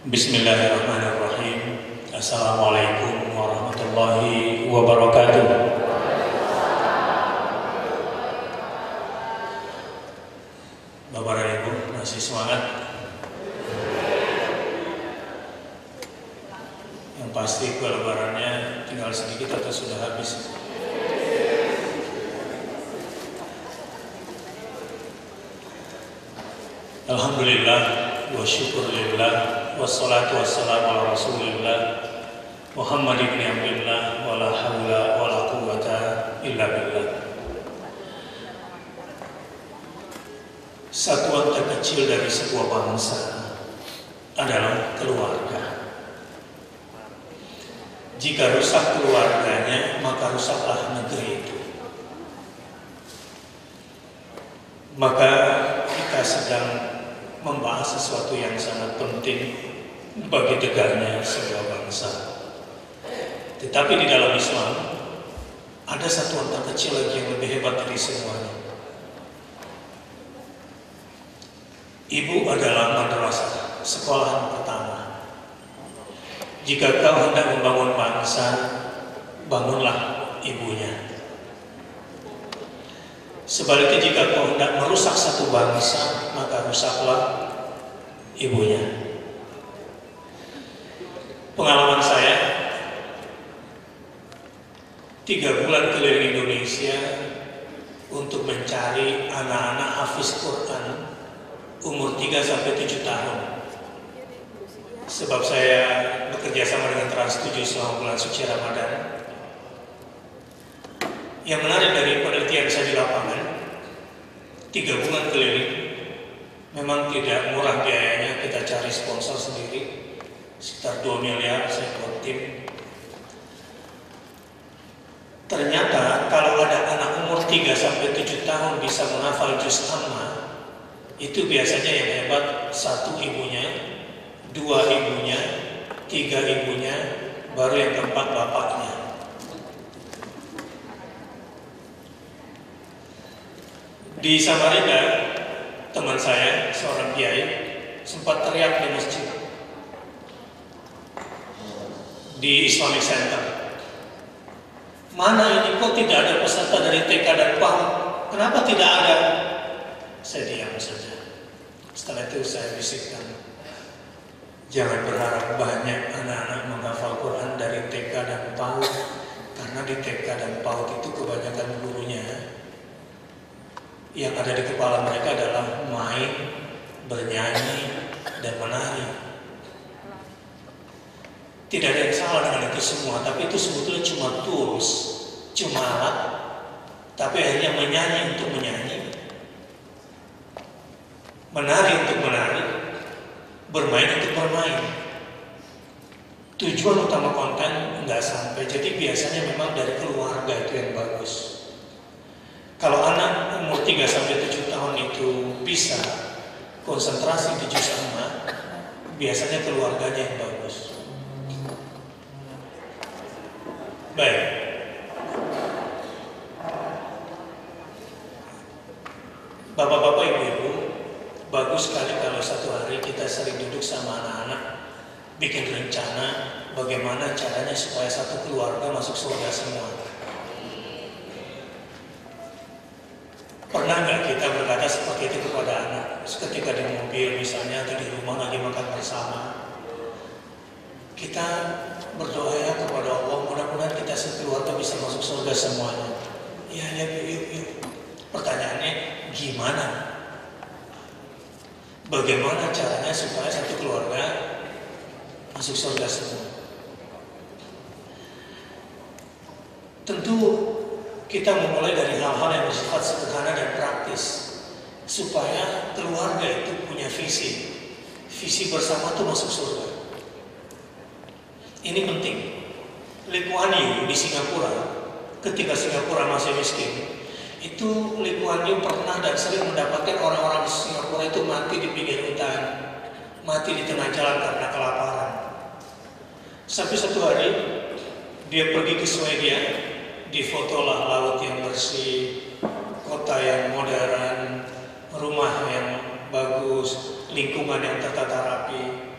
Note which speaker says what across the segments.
Speaker 1: Bismillahirrahmanirrahim. Assalamualaikum warahmatullahi wabarakatuh. Bapak dan Ibu masih semangat? Yang pasti lebarannya tinggal sedikit atau sudah habis? Alhamdulillah wa syukurillah wassalatu wassalamu ala rasulillah Muhammad ibn Abdullah wa la hawla wa la quwwata illa billah. Satuan terkecil dari sebuah bangsa adalah keluarga. Jika rusak keluarganya, maka rusaklah negeri itu. Maka kita sedang membahas sesuatu yang sangat penting bagi tegaknya sebuah bangsa. Tetapi di dalam Islam ada satuan terkecil lagi yang lebih hebat dari semuanya. Ibu adalah madrasah, sekolahan pertama. Jika kau hendak membangun bangsa, bangunlah ibunya. Sebaliknya jika kau hendak merusak satu bangsa, maka rusaklah ibunya. Pengalaman saya 3 bulan keliling Indonesia untuk mencari anak-anak hafiz Quran umur 3-7 tahun. Sebab saya bekerja sama dengan Trans 7 selama bulan suci Ramadan. Yang menarik dari penelitian saya di lapangan, 3 bulan keliling, memang tidak murah biayanya, kita cari sponsor sendiri, sekitar 2 miliar, saya buat tim. Ternyata kalau ada anak umur 3-7 tahun bisa menghafal juz amma, itu biasanya yang hebat 1 ibunya, 2 ibunya, 3 ibunya, baru yang keempat bapaknya. Di Samarinda, teman saya, seorang kiai, sempat teriak di masjid, di Islamic Center. Mana ini kok tidak ada peserta dari TK dan PAUD? Kenapa tidak ada? Saya diam saja. Setelah itu saya bisikkan, jangan berharap banyak anak-anak menghafal Quran dari TK dan PAUD, karena di TK dan PAUD itu kebanyakan gurunya yang ada di kepala mereka adalah main, bernyanyi, dan menari. Tidak ada yang salah dengan itu semua, tapi itu sebetulnya cuma tools, cuma alat, tapi akhirnya menyanyi untuk menyanyi, menari untuk menari, bermain untuk bermain. Tujuan utama konten nggak sampai, jadi biasanya memang dari keluarga itu yang bagus. Kalau anak umur 3-7 tahun itu bisa konsentrasi di juz amma, biasanya keluarganya yang bagus. Baik. Bapak-bapak, ibu-ibu, bagus sekali kalau satu hari kita sering duduk sama anak-anak, bikin rencana bagaimana caranya supaya satu keluarga masuk surga semua. Pernah nggak kita berkata seperti itu kepada anak ketika di mobil misalnya atau di rumah lagi makan bersama? Kita berdoa ya kepada Allah, mudah-mudahan kita sekeluarga bisa masuk surga semuanya. Ya, yuk. Pertanyaannya gimana? Bagaimana caranya supaya satu keluarga masuk surga semua? Tentu kita memulai dari hal-hal yang bersifat sederhana dan praktis supaya keluarga itu punya visi bersama itu masuk surga. Ini penting. Lee Kuan Yew di Singapura, ketika Singapura masih miskin, itu Lee Kuan Yew pernah dan sering mendapatkan orang-orang Singapura itu mati di pinggir hutan, mati di tengah jalan karena kelaparan. Sampai satu hari dia pergi ke Swedia, difotolah laut yang bersih, kota yang modern, rumah yang bagus, lingkungan yang tertata rapi.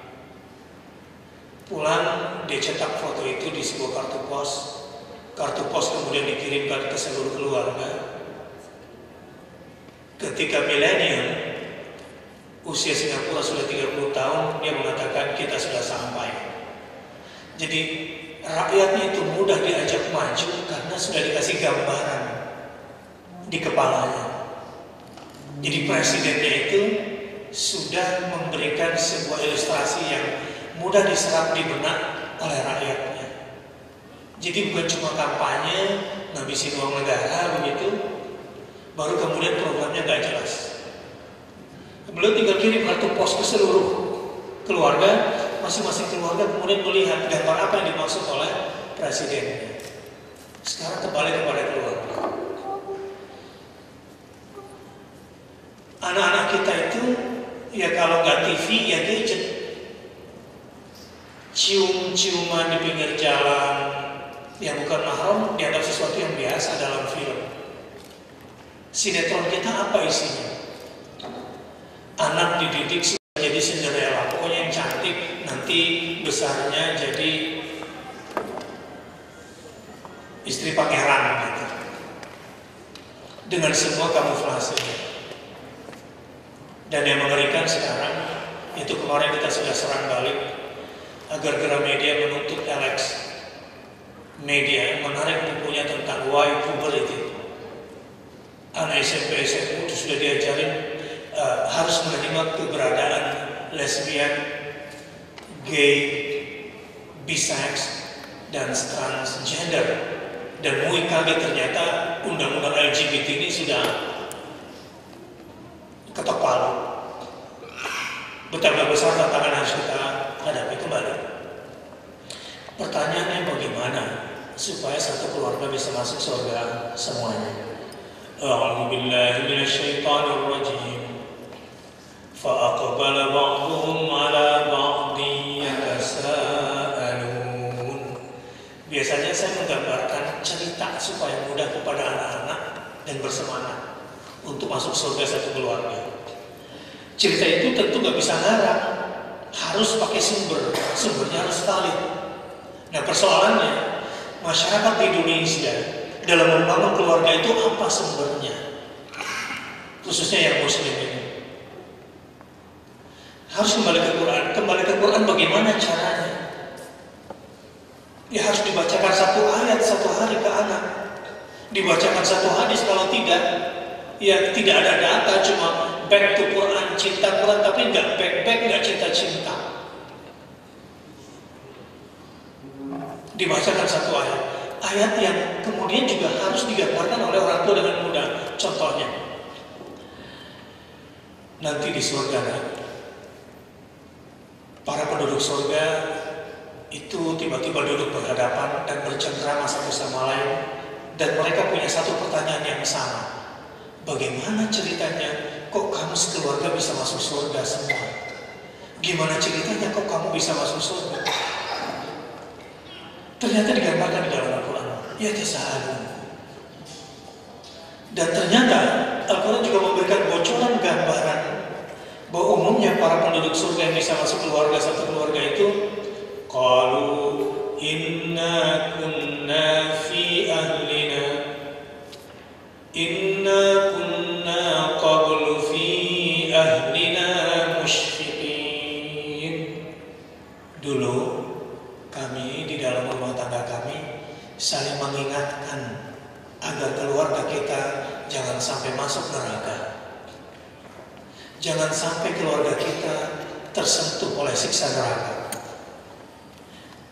Speaker 1: Pulang dia cetak foto itu di sebuah kartu pos. Kartu pos kemudian dikirimkan ke seluruh keluarga. Ketika milenium, usia Singapura sudah 30 tahun, dia mengatakan kita sudah sampai. Jadi rakyatnya itu mudah diajak maju karena sudah dikasih gambaran di kepalanya. Jadi presidennya itu sudah memberikan sebuah ilustrasi yang mudah diserap di benak oleh rakyatnya. Jadi bukan cuma kampanye, ngabisin uang negara begitu, baru kemudian programnya nggak jelas. Beliau tinggal kirim kartu pos ke seluruh keluarga, masing-masing keluarga kemudian melihat gambar apa yang dimaksud oleh presidennya. Sekarang kembali kepada keluarga. Anak-anak kita itu, ya kalau nggak TV, ya gadget. Cium-ciuman di pinggir jalan, yang bukan mahram, dianggap sesuatu yang biasa dalam film. Sinetron kita apa isinya? Anak dididik jadi Cinderella, pokoknya yang cantik, nanti besarnya jadi istri pangeran gitu. Dengan semua kamuflasenya. Dan yang mengerikan sekarang, itu kemarin kita sudah serang balik agar Gramedia menuntut Alex Media menarik bukunya tentang why puberty. Anak SMP SMA itu sudah diajarin harus menerima keberadaan lesbian, gay, bisex, dan transgender. Dan MUI kaget ternyata undang-undang LGBT ini sudah ketok palu. Betapa besar tantangan harus kita hadapi kembali. Pertanyaannya bagaimana supaya satu keluarga bisa masuk surga semuanya? A'udzu billahi minasyaitonir rajim. Fa aqbala ba'dhum 'ala ba'dhin yatasaalun. Biasanya saya menggambarkan cerita supaya mudah kepada anak-anak dan bersemangat untuk masuk surga satu keluarga. Cerita itu tentu nggak bisa ngarang, harus pakai sumbernya harus valid. Nah persoalannya, masyarakat di Indonesia dalam membangun keluarga itu apa sumbernya? Khususnya yang Muslim ini. Harus kembali ke Quran. Kembali ke Quran bagaimana caranya? Ya harus dibacakan satu ayat satu hari ke anak. Dibacakan satu hadis, kalau tidak, ya tidak ada data, cuma back to Quran, cinta Quran, tapi nggak back, nggak cinta-cinta. Dibacakan satu ayat. Ayat yang kemudian juga harus digambarkan oleh orang tua dengan mudah. Contohnya, nanti di surga, para penduduk surga itu tiba-tiba duduk berhadapan dan bercengkrama satu sama lain, dan mereka punya satu pertanyaan yang sama. Bagaimana ceritanya kok kamu sekeluarga bisa masuk surga semua? Gimana ceritanya kok kamu bisa masuk surga? Ternyata digambarkan di dalam Al-Quran. Ya tasa'alun. Dan ternyata Al-Quran juga memberikan bocoran gambaran bahwa umumnya para penduduk surga yang bisa masuk keluarga satu keluarga itu qalu inna kunna fi ahlina inna kunna qablu fi ahlina musyfiqin. Dulu kami di dalam rumah tangga kami saling mengingatkan agar keluarga kita jangan sampai masuk neraka. Jangan sampai keluarga kita tersentuh oleh siksa neraka.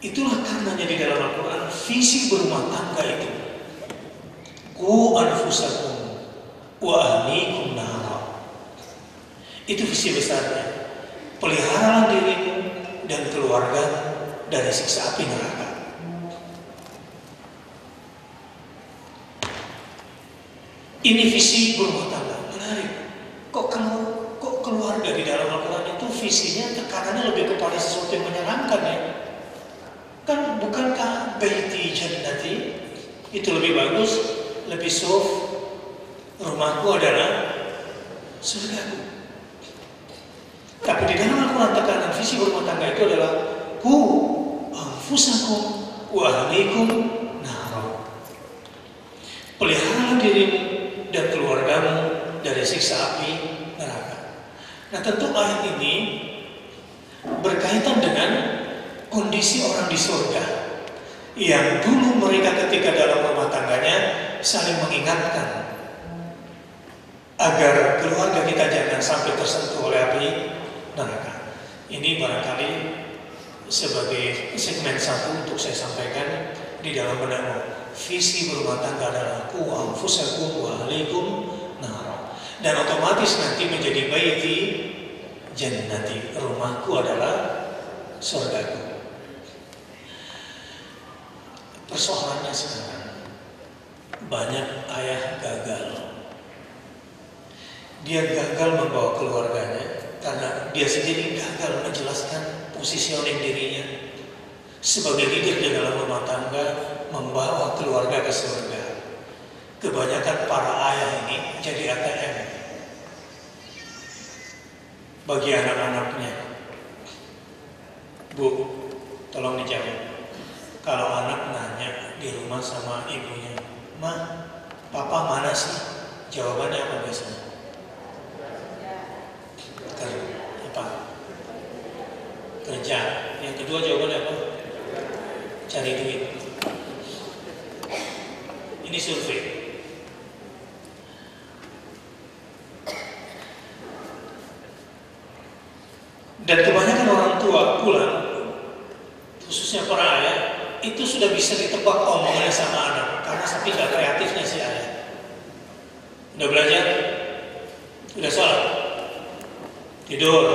Speaker 1: Itulah karenanya di dalam Al-Quran visi berumah tangga itu. Qu anfusakum wa ahlikum nara. Itu visi besarnya. Peliharalah dirimu dan keluarga dari siksa api neraka. Ini visi berumah tangga. Menarik. Kok keluarga di dalam Al-Quran itu visinya tekanannya lebih kepada sesuatu yang menyenangkan ya? Kan bukankah baiti jannati itu lebih bagus, lebih soft? Rumahku adalah surgaku. Tapi di dalam Al-Quran tekanan visi berumah tangga itu adalah ku anfusakum wa ahlikum nara. Peliharalah dirimu dan keluargamu dari siksa api neraka. Nah, tentu ayat ini berkaitan dengan kondisi orang di surga yang dulu mereka ketika dalam rumah tangganya saling mengingatkan agar keluarga kita jangan sampai tersentuh oleh api neraka. Ini barangkali sebagai segmen satu untuk saya sampaikan di dalam benakmu. Visi berumah tangga adalah ku anfusakum wa ahlikum nara. Dan otomatis nanti menjadi baiti jannati, rumahku adalah surgaku. Persoalannya sekarang banyak ayah gagal. Dia gagal membawa keluarganya karena dia sendiri gagal menjelaskan positioning dirinya sebagai leader di dalam rumah tangga, membawa keluarga ke surga. Kebanyakan para ayah ini jadi ATM bagi anak-anaknya. Bu, tolong dijawab. Kalau anak nanya di rumah sama ibunya, "Ma, papa mana sih?" Jawabannya apa biasanya? Kerja. Yang kedua jawabannya apa? Cari duit. Ini survei. Dan kebanyakan orang tua pulang, khususnya para ayah, itu sudah bisa ditebak omongannya sama anak, karena saking gak kreatifnya si ayah. Udah belajar? Udah sholat? Tidur?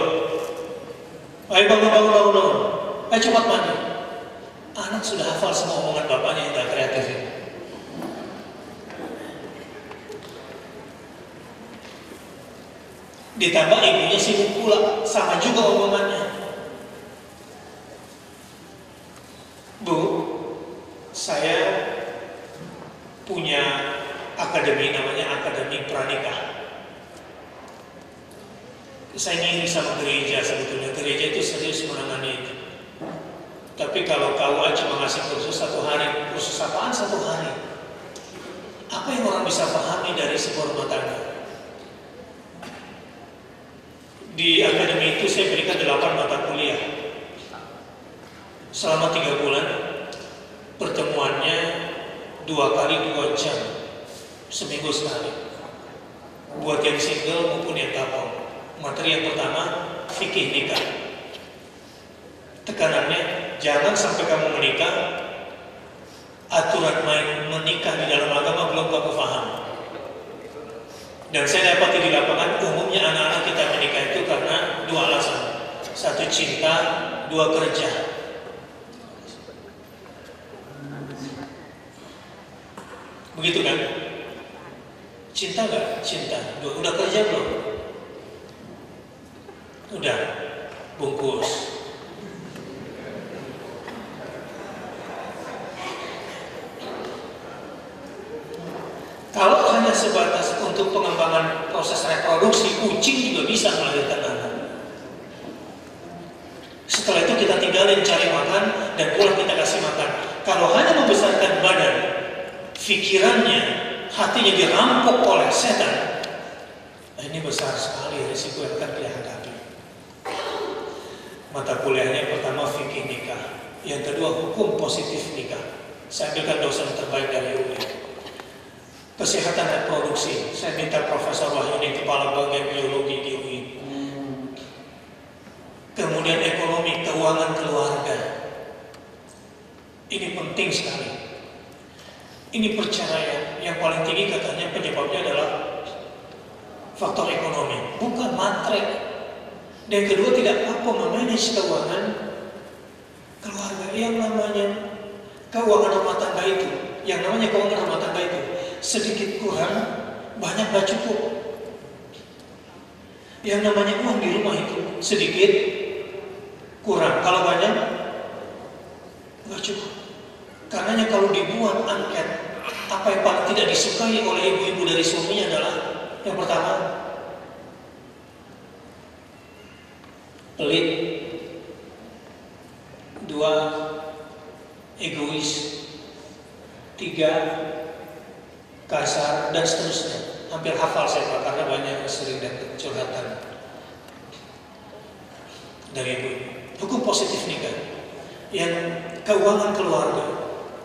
Speaker 1: Ayo bangun. Ayo cepat mandi. Anak sudah hafal semua omongan bapaknya yang gak kreatif ini. Ditambah ibunya sibuk pula, sama juga omongannya. Bu, saya punya akademi, namanya Akademi Pranikah. Saya ingin sama gereja, sebetulnya gereja itu serius menangani itu. Tapi kalau KUA cuma ngasih kursus 1 hari, kursus apaan 1 hari? Apa yang orang bisa pahami dari sebuah rumah tangga? Di akademi itu saya berikan 8 mata kuliah. Selama 3 bulan, pertemuannya 2 kali 2 jam, seminggu sekali. Buat yang single maupun yang couple. Materi yang pertama, fikih nikah. Tekanannya, jangan sampai kamu menikah, aturan main menikah di dalam agama belum kamu paham. Dan saya dapati di lapangan, umumnya anak-anak kita menikah itu karena 2 alasan. 1 cinta, 2 kerja. Begitu kan? Cinta gak? Cinta. 2, udah kerja belum? Udah, bungkus. Kalau hanya sebatas untuk pengembangan proses reproduksi, kucing juga bisa melahirkan anak. Setelah itu kita tinggalin cari makan dan pulang kita kasih makan. Kalau hanya membesarkan badan, pikirannya, hatinya dirampok oleh setan, ini besar sekali risiko yang akan dia hadapi. Mata kuliahnya pertama fikih nikah, yang kedua hukum positif nikah. Saya ambilkan dosen terbaik dari UI. Kesehatan reproduksi, saya minta Profesor Wahyudi, kepala bagian biologi di UI. Kemudian ekonomi, keuangan keluarga. Ini penting sekali. Ini perceraian yang paling tinggi katanya penyebabnya adalah faktor ekonomi, bukan matre. Dan kedua, tidak mampu memanage keuangan keluarga. Yang namanya keuangan rumah tangga itu, sedikit kurang, banyak gak cukup. Yang namanya uang di rumah itu sedikit kurang, kalau banyak gak cukup. Karenanya kalau dibuat angket, apa yang paling tidak disukai oleh ibu-ibu dari suaminya adalah yang pertama, pelit. 2, egois, 3 kasar, dan seterusnya. Hampir hafal saya Pak, karena banyak sering dapat curhatan dari ibu. Hukum positif nikah, yang keuangan keluarga,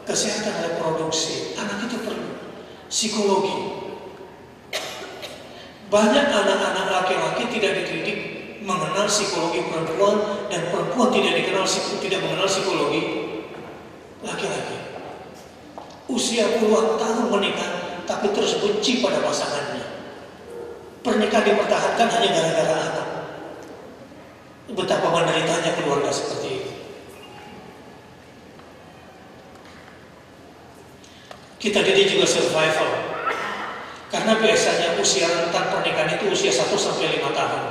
Speaker 1: kesehatan reproduksi, anak itu perlu psikologi. Banyak anak-anak laki-laki tidak dididik mengenal psikologi perempuan, dan perempuan tidak mengenal psikologi laki-laki. Usia puluhan tahun menikah, tapi terus benci pada pasangannya. Pernikahan dipertahankan hanya gara-gara anak. Betapa menderitanya keluarga seperti ini. Kita didik juga survival. Karena biasanya usia rentan pernikahan itu usia 1-5 tahun.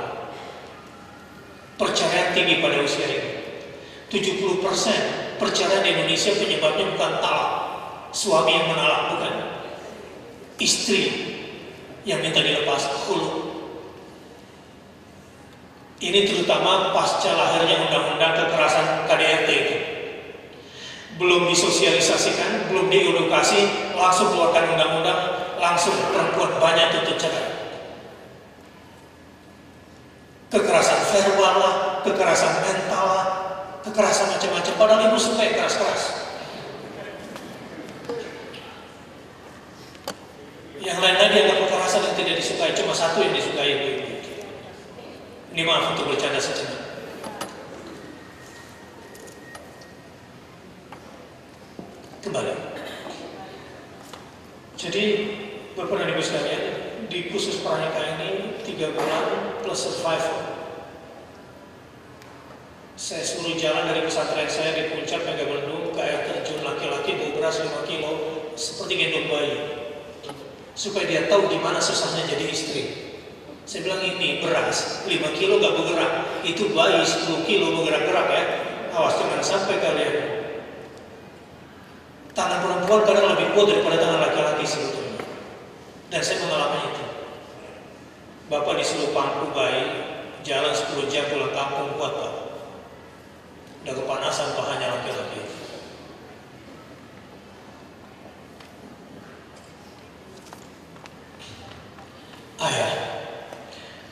Speaker 1: Perceraian tinggi pada usia ini. 70% perceraian di Indonesia penyebabnya bukan talak, suami yang menalak, bukan. Istri yang minta dilepas, khulu. Ini terutama pasca lahirnya undang-undang kekerasan KDRT itu. Belum disosialisasikan, belum diedukasi, langsung keluarkan undang-undang, langsung perempuan banyak tuntut cerai. Kekerasan verbal lah, kekerasan mental lah, kekerasan macam-macam. Padahal ibu suka yang keras-keras. Yang lain lagi ada kekerasan yang tidak disukai, cuma satu yang disukai ibu-ibu. Ini maaf untuk bercanda sejenak. Kembali. Jadi Bapak dan Ibu sekalian, di khusus pernikahan ini 3 bulan plus survival. Saya suruh jalan dari pesantren saya di Puncak Megamendung ke air terjun laki-laki bawa beras 5 kilo seperti gendong bayi, supaya dia tahu gimana susahnya jadi istri. Saya bilang ini beras 5 kilo gak bergerak, itu bayi 10 kilo bergerak-gerak ya. Awas jangan sampai kalian. Tangan perempuan kadang lebih kuat daripada tangan laki-laki sebetulnya. Dan saya mengalami itu. Bapak disuruh pangku bayi, jalan 10 jam pulang kampung kuat Pak. Udah kepanasan pahanya laki-laki. Ayah,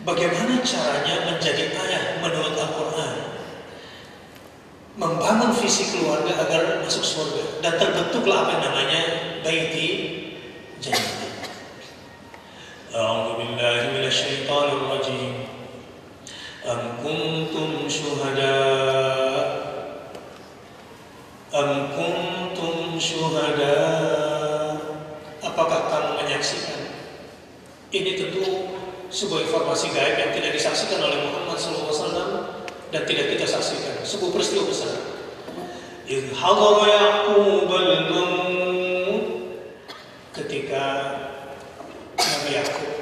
Speaker 1: bagaimana caranya menjadi ayah menurut Al-Quran? Membangun visi keluarga agar masuk surga, dan terbentuklah apa yang namanya baiti jannah. A'udzu billahi minasy syaithanir rajim. Am kuntum syuhada. Apakah kamu menyaksikan? Ini tentu sebuah informasi gaib yang tidak disaksikan oleh Muhammad SAW dan tidak kita saksikan. Sebuah peristiwa besar. Idh hadara Ya'qub al-maut, ketika Nabi Ya'qub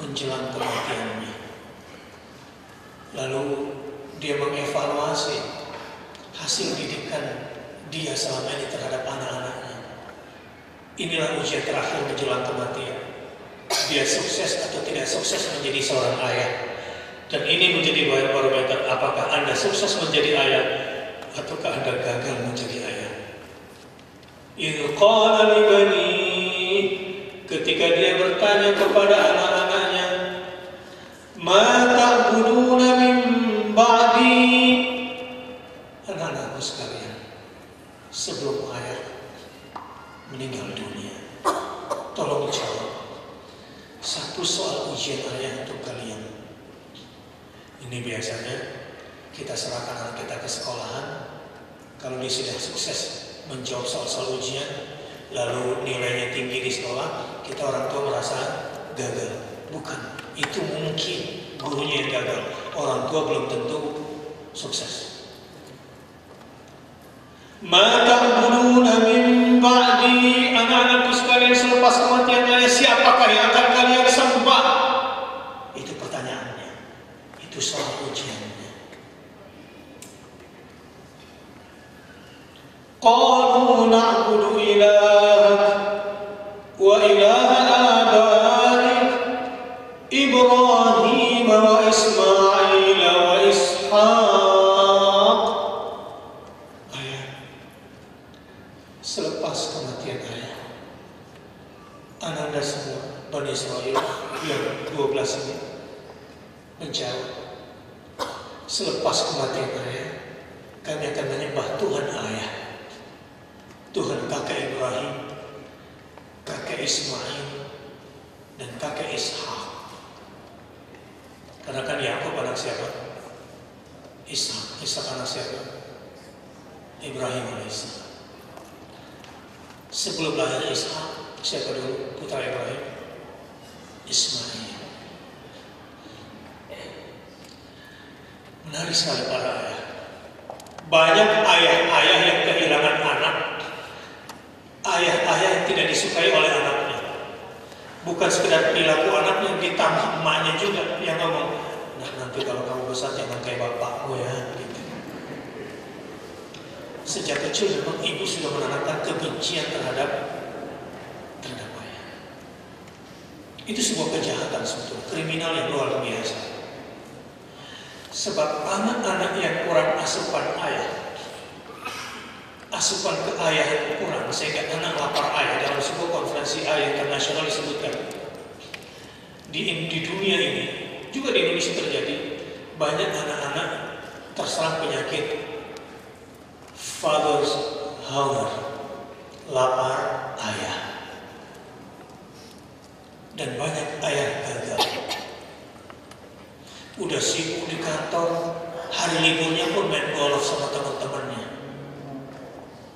Speaker 1: menjelang kematiannya, lalu dia mengevaluasi hasil didikan dia selama ini terhadap anak-anaknya. Inilah ujian terakhir menjelang kematian. Dia sukses atau tidak sukses menjadi seorang ayah. Dan ini menjadi barometer apakah Anda sukses menjadi ayah ataukah Anda gagal menjadi ayah. Idh qala li bani, ketika dia bertanya kepada anak-anaknya, ma ta'buduna min ba'di. Anak-anakku sekalian, sebelum ayah meninggal dunia, tolong jawab satu soal ujian ayah untuk kalian. Ini biasanya kita serahkan anak kita ke sekolahan. Kalau dia sudah sukses menjawab soal-soal ujian, lalu nilainya tinggi di sekolah, kita orang tua merasa gagal. Bukan, itu mungkin gurunya yang gagal. Orang tua belum tentu sukses. Ma ta'buduna min ba'di, anak-anakku sekalian selepas kematian ayah, siapakah yang akan kalian sembah? Itu pertanyaannya. Itu soal ujiannya. Qalu na'budu ilahak wa ilaha abaik Ibrahim wa Ismail wa Ishaq. Selepas kematian ayah, kami akan menyembah Tuhan ayah, Tuhan kakek Ibrahim, kakek Ismail, dan kakek Ishak. Karena kan Yakub anak siapa? Ishak. Ishak anak siapa? Ibrahim alaihissalam. Sebelum lahir Ishak, siapa dulu putra Ibrahim? Ismail. Menarik sekali para ayah. Banyak ayah-ayah yang kehilangan anak, ayah-ayah yang tidak disukai oleh anaknya. Bukan sekedar perilaku anaknya, ditambah emaknya juga yang ngomong, nah nanti kalau kamu besar jangan kayak bapakmu ya. Gitu. Sejak kecil memang ibu sudah menanamkan kebencian terhadap ayah. Itu sebuah kejahatan sebetulnya, kriminal yang luar biasa. Sebab anak-anak yang kurang asupan ayah, asupan ke ayah yang kurang, sehingga anak lapar ayah. Dalam sebuah konferensi ayah internasional disebutkan, di dunia ini, juga di Indonesia terjadi, banyak anak-anak terserang penyakit father's hunger, lapar ayah. Dan banyak ayah gagal. Udah sibuk di kantor, hari liburnya pun main golf sama teman-temannya.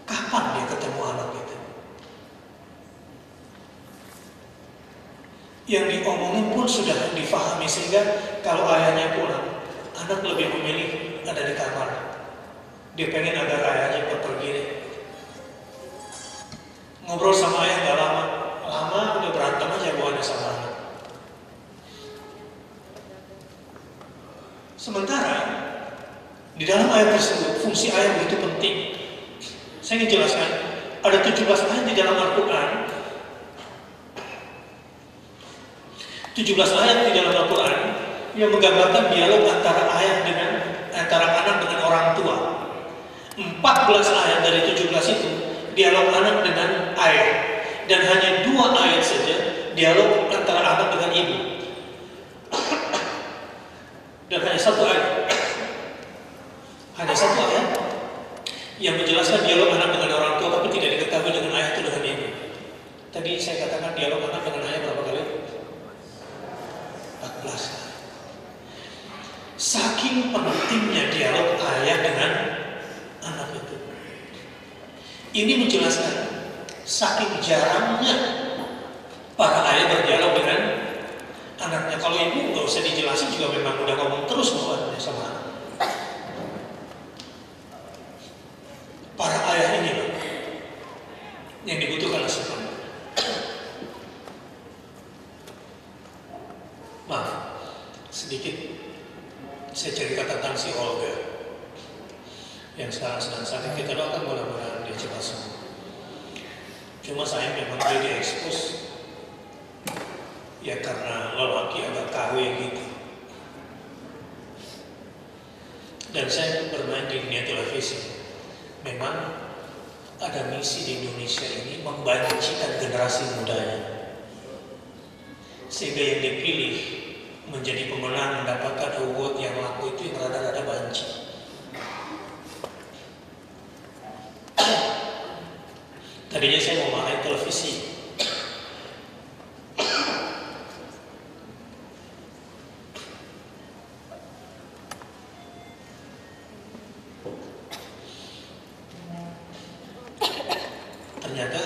Speaker 1: Kapan dia ketemu anak itu? Yang diomongin pun sudah difahami, sehingga kalau ayahnya pulang, anak lebih memilih ada di kamar. Dia pengen agar ayahnya pergi. Ngobrol sama ayah gak lama udah berantem aja bawaannya sama anak. Sementara di dalam ayat tersebut fungsi ayah begitu penting. Saya ingin jelaskan, ada 17 ayat di dalam Al-Quran. 17 ayat di dalam Al-Quran yang menggambarkan dialog antara anak dengan orang tua. 14 ayat dari 17 itu dialog anak dengan ayah, dan hanya 2 ayat saja dialog antara anak dengan ibu. Dan hanya satu ayat yang menjelaskan dialog anak dengan orang tua, tapi tidak diketahui dengan ayah itu dengan ibu. Tadi saya katakan dialog anak dengan ayah berapa kali? 14. Saking pentingnya dialog ayah dengan anak itu. Ini menjelaskan saking jarangnya para ayah berdialog dengan anaknya. Kalau ibu nggak usah dijelasin juga, memang udah ngomong terus bawaannya sama anak. Para ayah ini yang dibutuhkan asupan. Maaf, sedikit saya cerita tentang si Olga yang sekarang sedang sakit. Kita doakan mudah-mudahan dia cepat sembuh. Cuma saya memang dia diekspos ya karena lelaki agak KW gitu. Dan saya bermain di dunia televisi. Memang ada misi di Indonesia ini membancikan generasi mudanya, sehingga yang dipilih menjadi pemenang mendapatkan award yang laku itu yang rada-rada banci. Tadinya saya mau marahin televisi, ternyata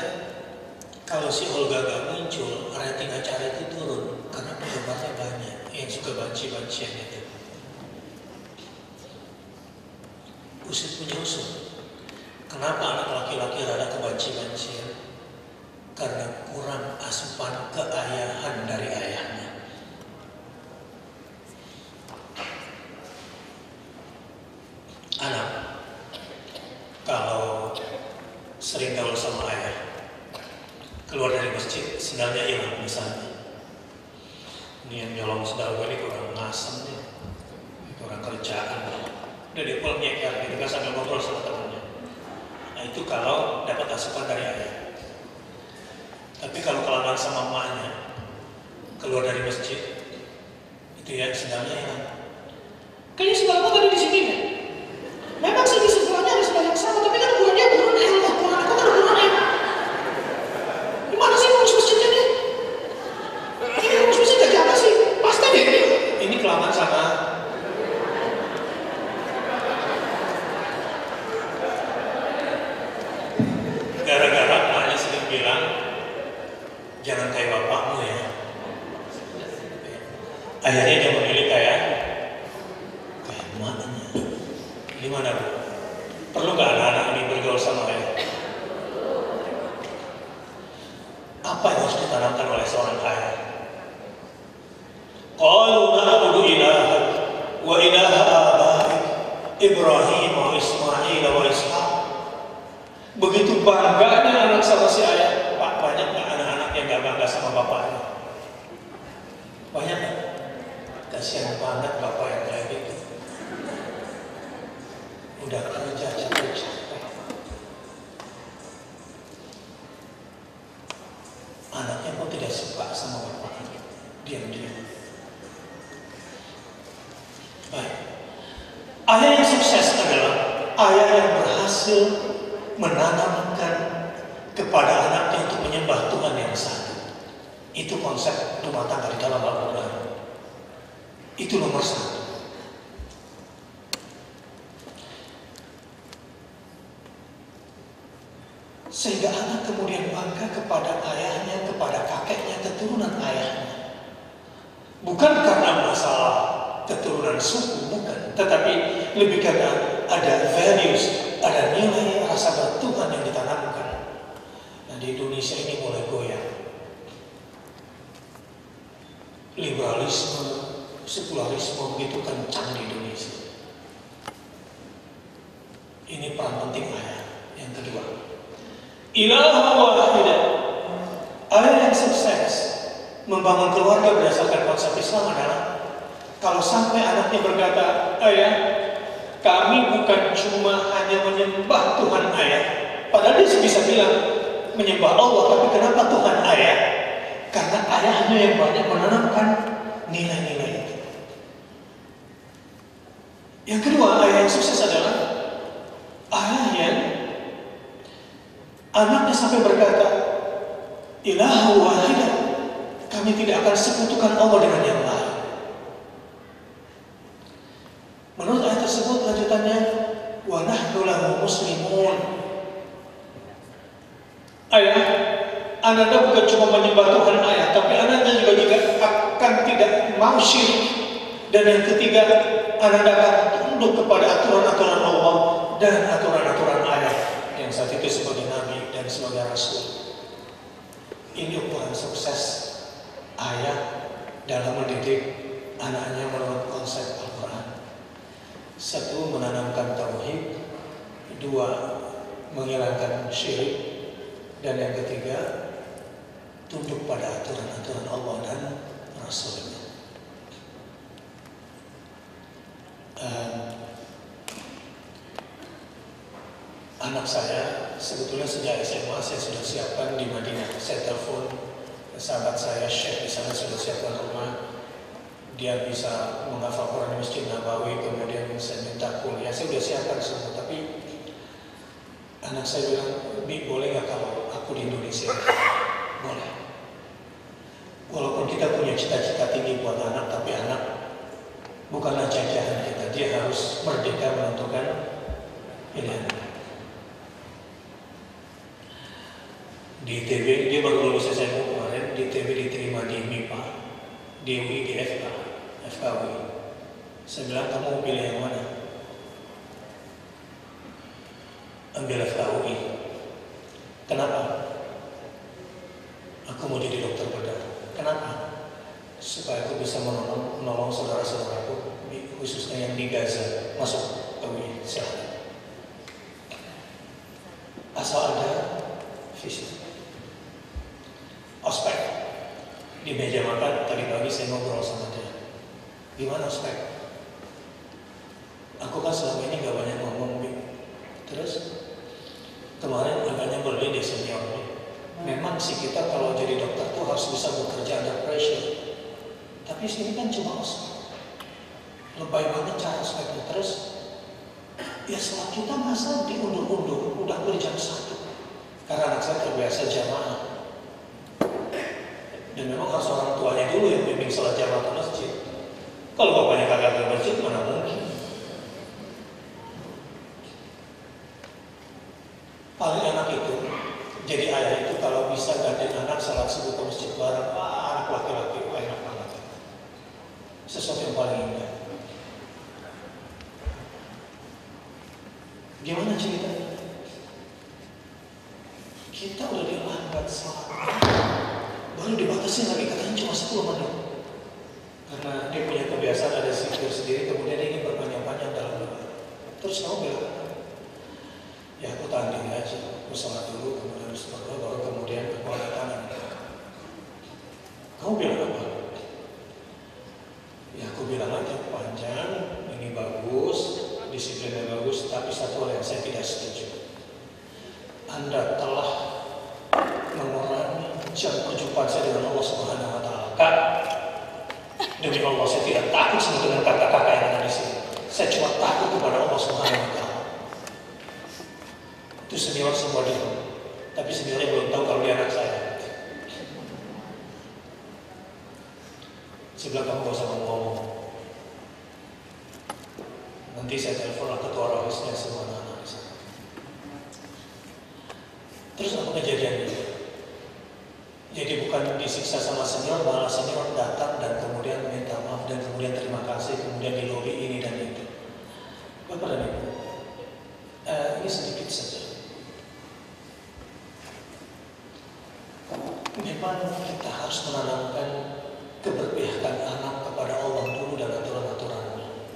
Speaker 1: kalau si Olga gak muncul, rating acara itu turun karena penggemarnya banyak yang suka banci-bancian itu. Usut punya usut. Kenapa anak laki-laki rada kebanci-bancian? Karena kurang asupan keayahan dari ayahnya. Anak kalau sering gaul sama ayah, keluar dari masjid, sendalnya hilang misalnya. Ini yang nyolong sendal gue ini kurang ngasem nih, kurang kerjaan. Udah dia pulang nyeker gitu kan sambil ngobrol sama temannya. Nah itu kalau dapat asupan dari ayah. Tapi kalau kelamaan sama emaknya, keluar dari masjid, itu ya sendalnya hilang. Kayaknya sebelahku tadi di sini deh. Memang sih di sebelahnya ada sebelah yang sama, tapi kan ukurannya ukuran L, ukuran aku kan ukuran M. Gimana sih rumus masjidnya nih? Ini rumus masjid gak apa sih? Pasti deh ini kelamaan sama. Gara-gara emaknya sering bilang, jangan kayak bapakmu ya. Akhirnya dia memilih kayak emaknya. Gimana Bu? Perlu gak anak-anak ini bergaul sama ayah? Apa yang harus ditanamkan oleh seorang ayah? Qalu na'budu ilahak wa ilaha abaik Ibrahim wa Ismail wa Ishaq. Begitu bangganya anak sama si ayah. Pak, banyak gak anak-anak yang gak bangga sama bapaknya? Banyak gak? Kasihan banget bapak yang kayak gitu. Udah kerja capek-capek, anaknya pun tidak suka sama bapaknya, diam-diam. Baik, ayah yang sukses adalah ayah yang berhasil menanamkan kepada anaknya untuk menyembah Tuhan yang satu. Itu konsep rumah tangga di dalam Al-Quran. Itu nomor satu. Sehingga anak kemudian bangga kepada ayahnya, kepada kakeknya, keturunan ayahnya. Bukan karena masalah keturunan suku, bukan. Tetapi lebih karena ada values, ada nilai rasa bertuhan yang ditanamkan. Nah, di Indonesia ini mulai goyah. Liberalisme, sekularisme begitu kencang di Indonesia. Ini peran penting ayah. Yang kedua, ilah wahidah. Ayah yang sukses membangun keluarga berdasarkan konsep Islam adalah kalau sampai anaknya berkata, ayah, kami bukan cuma hanya menyembah Tuhan ayah. Padahal dia bisa bilang menyembah Allah, tapi kenapa Tuhan ayah? Karena ayahnya yang banyak menanamkan nilai-nilai itu. Yang kedua, ayah yang sukses adalah ayah yang anaknya sampai berkata, ilahu wahidah, kami tidak akan sekutukan Allah dengan yang lain. Menurut ayat tersebut lanjutannya, wa nahnu lahu muslimun. Ayah, ananda bukan cuma menyembah Tuhan ayah, tapi ananda juga akan tidak mau syirik. Dan yang ketiga, ananda akan tunduk kepada aturan-aturan Allah dan aturan-aturan ayah yang saat itu sebagai nabi dan sebagai rasul. Ini ukuran sukses ayah dalam mendidik anaknya menurut konsep Al-Quran. Satu, menanamkan tauhid. Dua, menghilangkan syirik. Dan yang ketiga, tunduk pada aturan-aturan Allah dan Rasulnya. Anak saya sebetulnya sejak SMA saya sudah siapkan di Madinah. Saya telepon sahabat saya, Syekh di sana sudah siapkan rumah. Dia bisa menghafal Quran di Masjid Nabawi, kemudian saya minta kuliah. Saya sudah siapkan semua, tapi anak saya bilang, Bi, boleh nggak kalau aku di Indonesia? Boleh. Walaupun kita punya cita-cita tinggi buat anak, tapi anak bukanlah jajahan kita. Dia harus merdeka menentukan pilihan. Di ITB, dia baru lulus SMA kemarin, di ITB diterima di MIPA, di UI, di FKUI. Saya bilang, kamu mau pilih yang mana? Ambil FKUI. Kenapa? Aku mau jadi dokter bedah. Kenapa? Supaya aku bisa menolong saudara-saudaraku, khususnya yang di Gaza, masuk ke UI. Silahkan. Asal ada visi. Ospek. Di meja makan tadi pagi saya ngobrol sama dia. Gimana ospek? Aku kan selama ini gak banyak ngomong. Terus kemarin agaknya berlin di seniornya. Memang sih kita kalau jadi dokter tuh harus bisa bekerja under pressure. Tapi sini kan cuma ospek. Lebay banget cara sholatnya. Terus ya sholat kita masa diundur-undur, udah beli jam 1. Karena anak saya terbiasa jamaah. Dan memang harus orang tuanya dulu yang bimbing sholat jamaah ke masjid. Kalau bapaknya kagak ke masjid, mana mungkin. Paling enak itu, jadi ayah itu kalau bisa gandeng anak sholat subuh ke masjid bareng, anak laki-laki, enak banget. Sesuatu yang paling indah. Gimana ceritanya? Kita udah dilambat sholat, baru dibatasi lagi, katanya cuma 10 menit. Karena dia punya kebiasaan ada zikir sendiri, kemudian dia ingin berpanjang-panjang dalam doa. Terus kamu bilang, ya aku tanding aja, aku sholat dulu, kemudian berdoa, baru kemudian aku angkat tangan. Kamu bilang apa? Ya aku bilang aja panjang, ini bagus, disiplinnya bagus, tapi satu hal yang saya tidak setuju. Anda telah mengurangi jam perjumpaan saya dengan Allah Subhanahu wa Ta'ala. Kak, demi Allah saya tidak takut sama dengan kakak-kakak yang ada di sini. Saya cuma takut kepada Allah Subhanahu wa Ta'ala. Itu senior semua dia, tapi seniornya belum tahu kalau dia anak saya. Saya bilang kamu gak usah ngomong. Nanti saya telepon ketua rohisnya semua anak-anak di sana. Terus apa kejadiannya? Jadi bukan disiksa sama senior, malah senior datang dan kemudian minta maaf dan kemudian terima kasih, kemudian di lobi ini dan itu. Bapak dan Ibu, ini sedikit saja. Memang kita harus menanamkan keberpihakan anak kepada Allah dulu dan aturan-aturannya.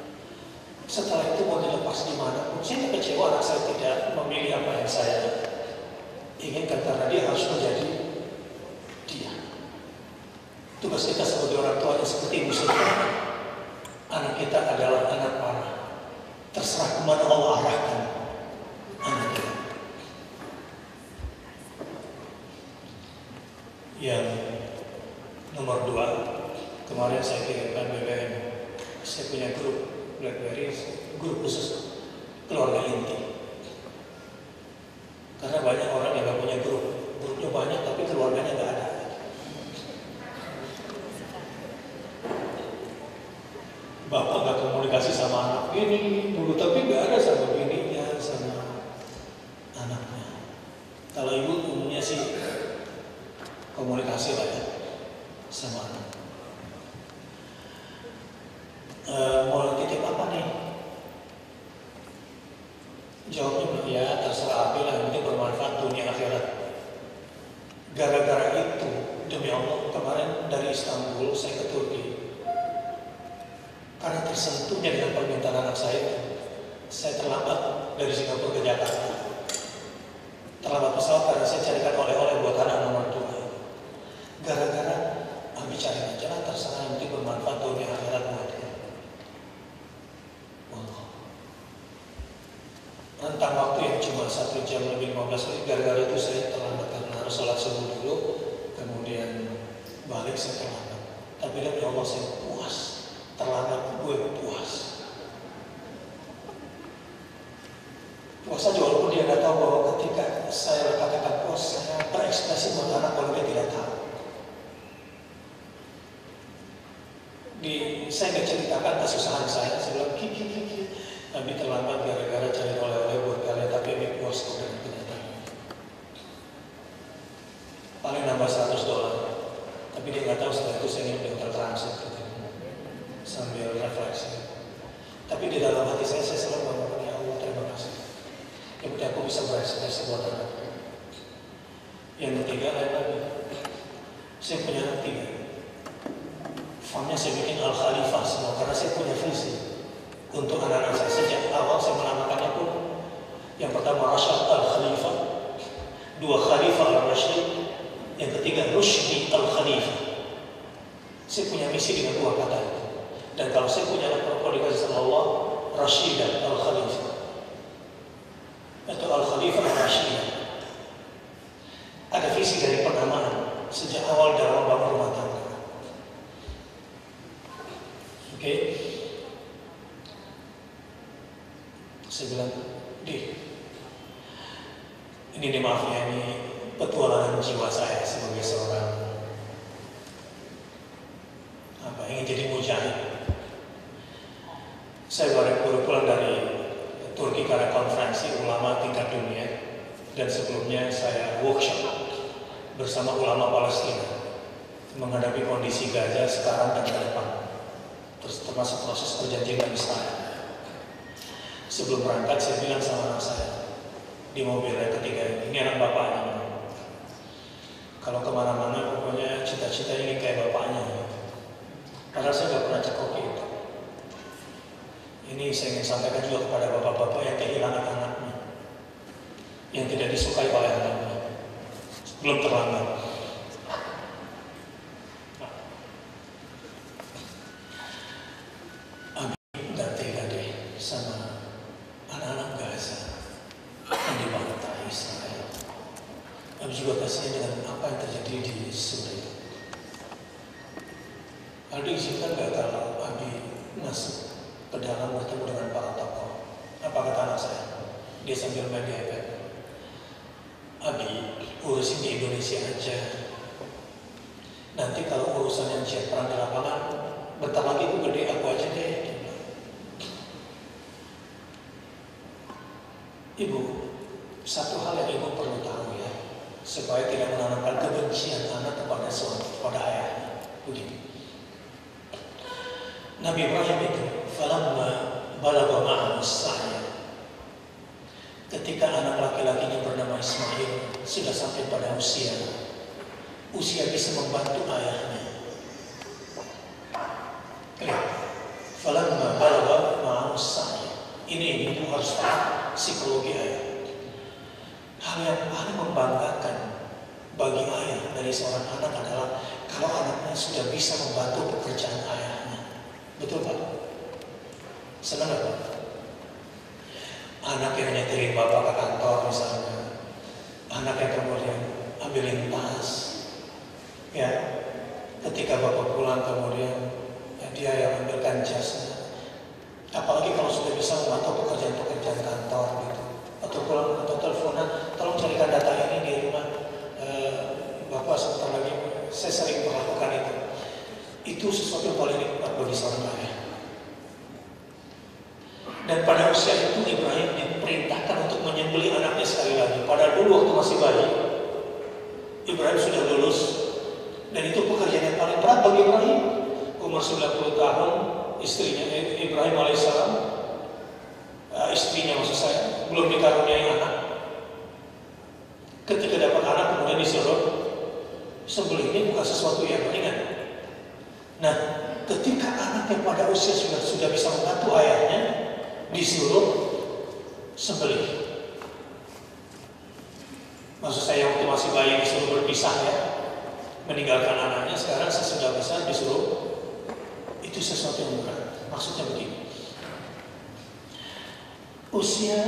Speaker 1: Setelah itu mau dilepas di mana pun, saya kecewa anak saya tidak memilih apa yang saya inginkan karena dia harus menjadi dia. Tugas kita sebagai orang tua seperti Ibu Sultan. Anak kita adalah anak panah. Terserah kemana Allah arahkan anak kita. Yang nomor 2, kemarin saya kirimkan BBM. Saya punya grup BlackBerry, grup khusus keluarga inti. Karena banyak orang yang gak punya grup. Grupnya banyak tapi keluarganya gak ada. Bapak gak komunikasi sama anak ini dulu, tapi gak ada sama bininya, sama anaknya. Kalau ibu umumnya sih komunikasi lah ya sama anak. Mau titip apa nih? Jawabnya ya terserah api lah, yang penting bermanfaat dunia akhirat. Gara-gara itu, demi Allah, kemarin dari Istanbul saya ke Turki. Karena tersentuhnya dengan permintaan anak saya terlambat dari Singapura ke Jakarta. Terlambat pesawat karena saya carikan oleh-oleh buat anak nomor 2. Gara-gara Abi cari aja lah, terserah, yang penting bermanfaat dunia akhirat buat dia. Allah. Rentang waktu yang cuma 1 jam lebih 15 menit, gara-gara itu saya terlambat karena harus sholat subuh dulu, kemudian balik saya terlambat. Tapi demi Allah saya puas, terlambat gue puas. Puas aja walaupun dia nggak tahu bahwa ketika saya katakan puas, saya berekspresi buat anak kalau dia tidak tahu. Saya nggak ceritakan kesusahan saya bilang kiki. Nabi terlambat gara-gara cari oleh-oleh buat kalian, tapi Abi puas dengan kenyataan. Paling nambah $100, tapi dia nggak tahu setelah itu saya ingin tertransit gitu, sambil refleksi. Tapi di dalam hati saya selalu mengatakan, ya Allah terima kasih. Yang penting aku bisa berekspresi buat anak. Yang ketiga lain lagi, saya punya anak 3. Famnya saya bikin Al-Khalifah semua karena saya punya visi untuk anak-anak saya. Sejak awal saya menamakannya pun yang pertama Rashad Al-Khalifah, 2 Khalifah Al-Rashid, yang ketiga Rushdi Al-Khalifah. Saya punya misi dengan 2 kata itu. Dan kalau saya punya anak perempuan dikasih sama Allah, Rashidah Al-Khalifah atau Al-Khalifah Rashidah. Ada visi dari penamaan sejak awal dalam bangun rumah tangga. Oke. Saya bilang, ini nih maaf ya, ini petualangan jiwa saya sebagai seorang ingin jadi mujahid. Saya baru pulang dari Turki karena konferensi ulama tingkat dunia, dan sebelumnya saya workshop bersama ulama Palestina menghadapi kondisi Gaza sekarang dan ke depan, terus termasuk proses perjanjian Israel. Sebelum berangkat saya bilang sama anak saya di mobilnya ketiga, ini anak bapaknya, kalau kemana-mana pokoknya cita-cita ini kayak bapaknya. Padahal saya nggak pernah cekoki itu. Ini saya ingin sampaikan juga kepada bapak-bapak yang kehilangan anaknya, yang tidak disukai oleh anaknya. Belum terlambat. Abi nggak tega deh sama anak-anak Gaza yang dibantai Israel. Abi juga kasihan dengan apa yang terjadi di Suriah. Aldi izinkan nggak kalau Abi masuk ke dalam bertemu dengan para tokoh? Apa kata anak saya? Dia sambil main di iPad. Abi, urusin di Indonesia aja. Nanti kalau urusan yang siap perang di lapangan, bentar lagi itu gede, aku aja deh. Ibu, satu hal yang ibu perlu tahu ya, supaya tidak menanamkan kebencian anak kepada ayahnya. Begini. Nabi Ibrahim itu, falamma balagha ma'ahu as-sa'y, ketika anak laki-lakinya bernama Ismail sudah sampai pada usia bisa membantu ayahnya. Lihat, falamma balagha ma'ahu as-sa'y. Ini ibu harus tahu psikologi ayah. Hal yang paling membanggakan bagi ayah dari seorang anak adalah kalau anaknya sudah bisa membantu pekerjaan ayahnya. Betul Pak? Senang gak Pak? Anak yang nyetirin bapak ke kantor misalnya, anak yang kemudian ambilin tas, ya, ketika bapak pulang kemudian dia yang ambilkan jasnya. Apalagi kalau sudah bisa memantau pekerjaan-pekerjaan kantor gitu, atau pulang atau teleponan, tolong carikan data ini di rumah bapak sebentar lagi. Saya sering melakukan itu. Itu sesuatu yang paling nikmat bagi seorang ayah. Dan pada usia itu Ibrahim diperintahkan untuk menyembelih anaknya sekali lagi. Padahal dulu waktu masih bayi, Ibrahim sudah lulus, dan itu pekerjaan yang paling berat bagi Ibrahim. Umur 90 tahun, istrinya Ibrahim alaihissalam, istrinya maksud saya, belum dikaruniai anak. Ketika dapat anak kemudian disuruh sembelih, ini bukan sesuatu yang ringan. Nah, ketika anak yang pada usia sudah bisa membantu ayahnya disuruh sembelih. Maksud saya waktu masih bayi disuruh berpisah ya, meninggalkan anaknya. Sekarang sesudah besar disuruh, itu sesuatu yang berat. Maksudnya begini, usia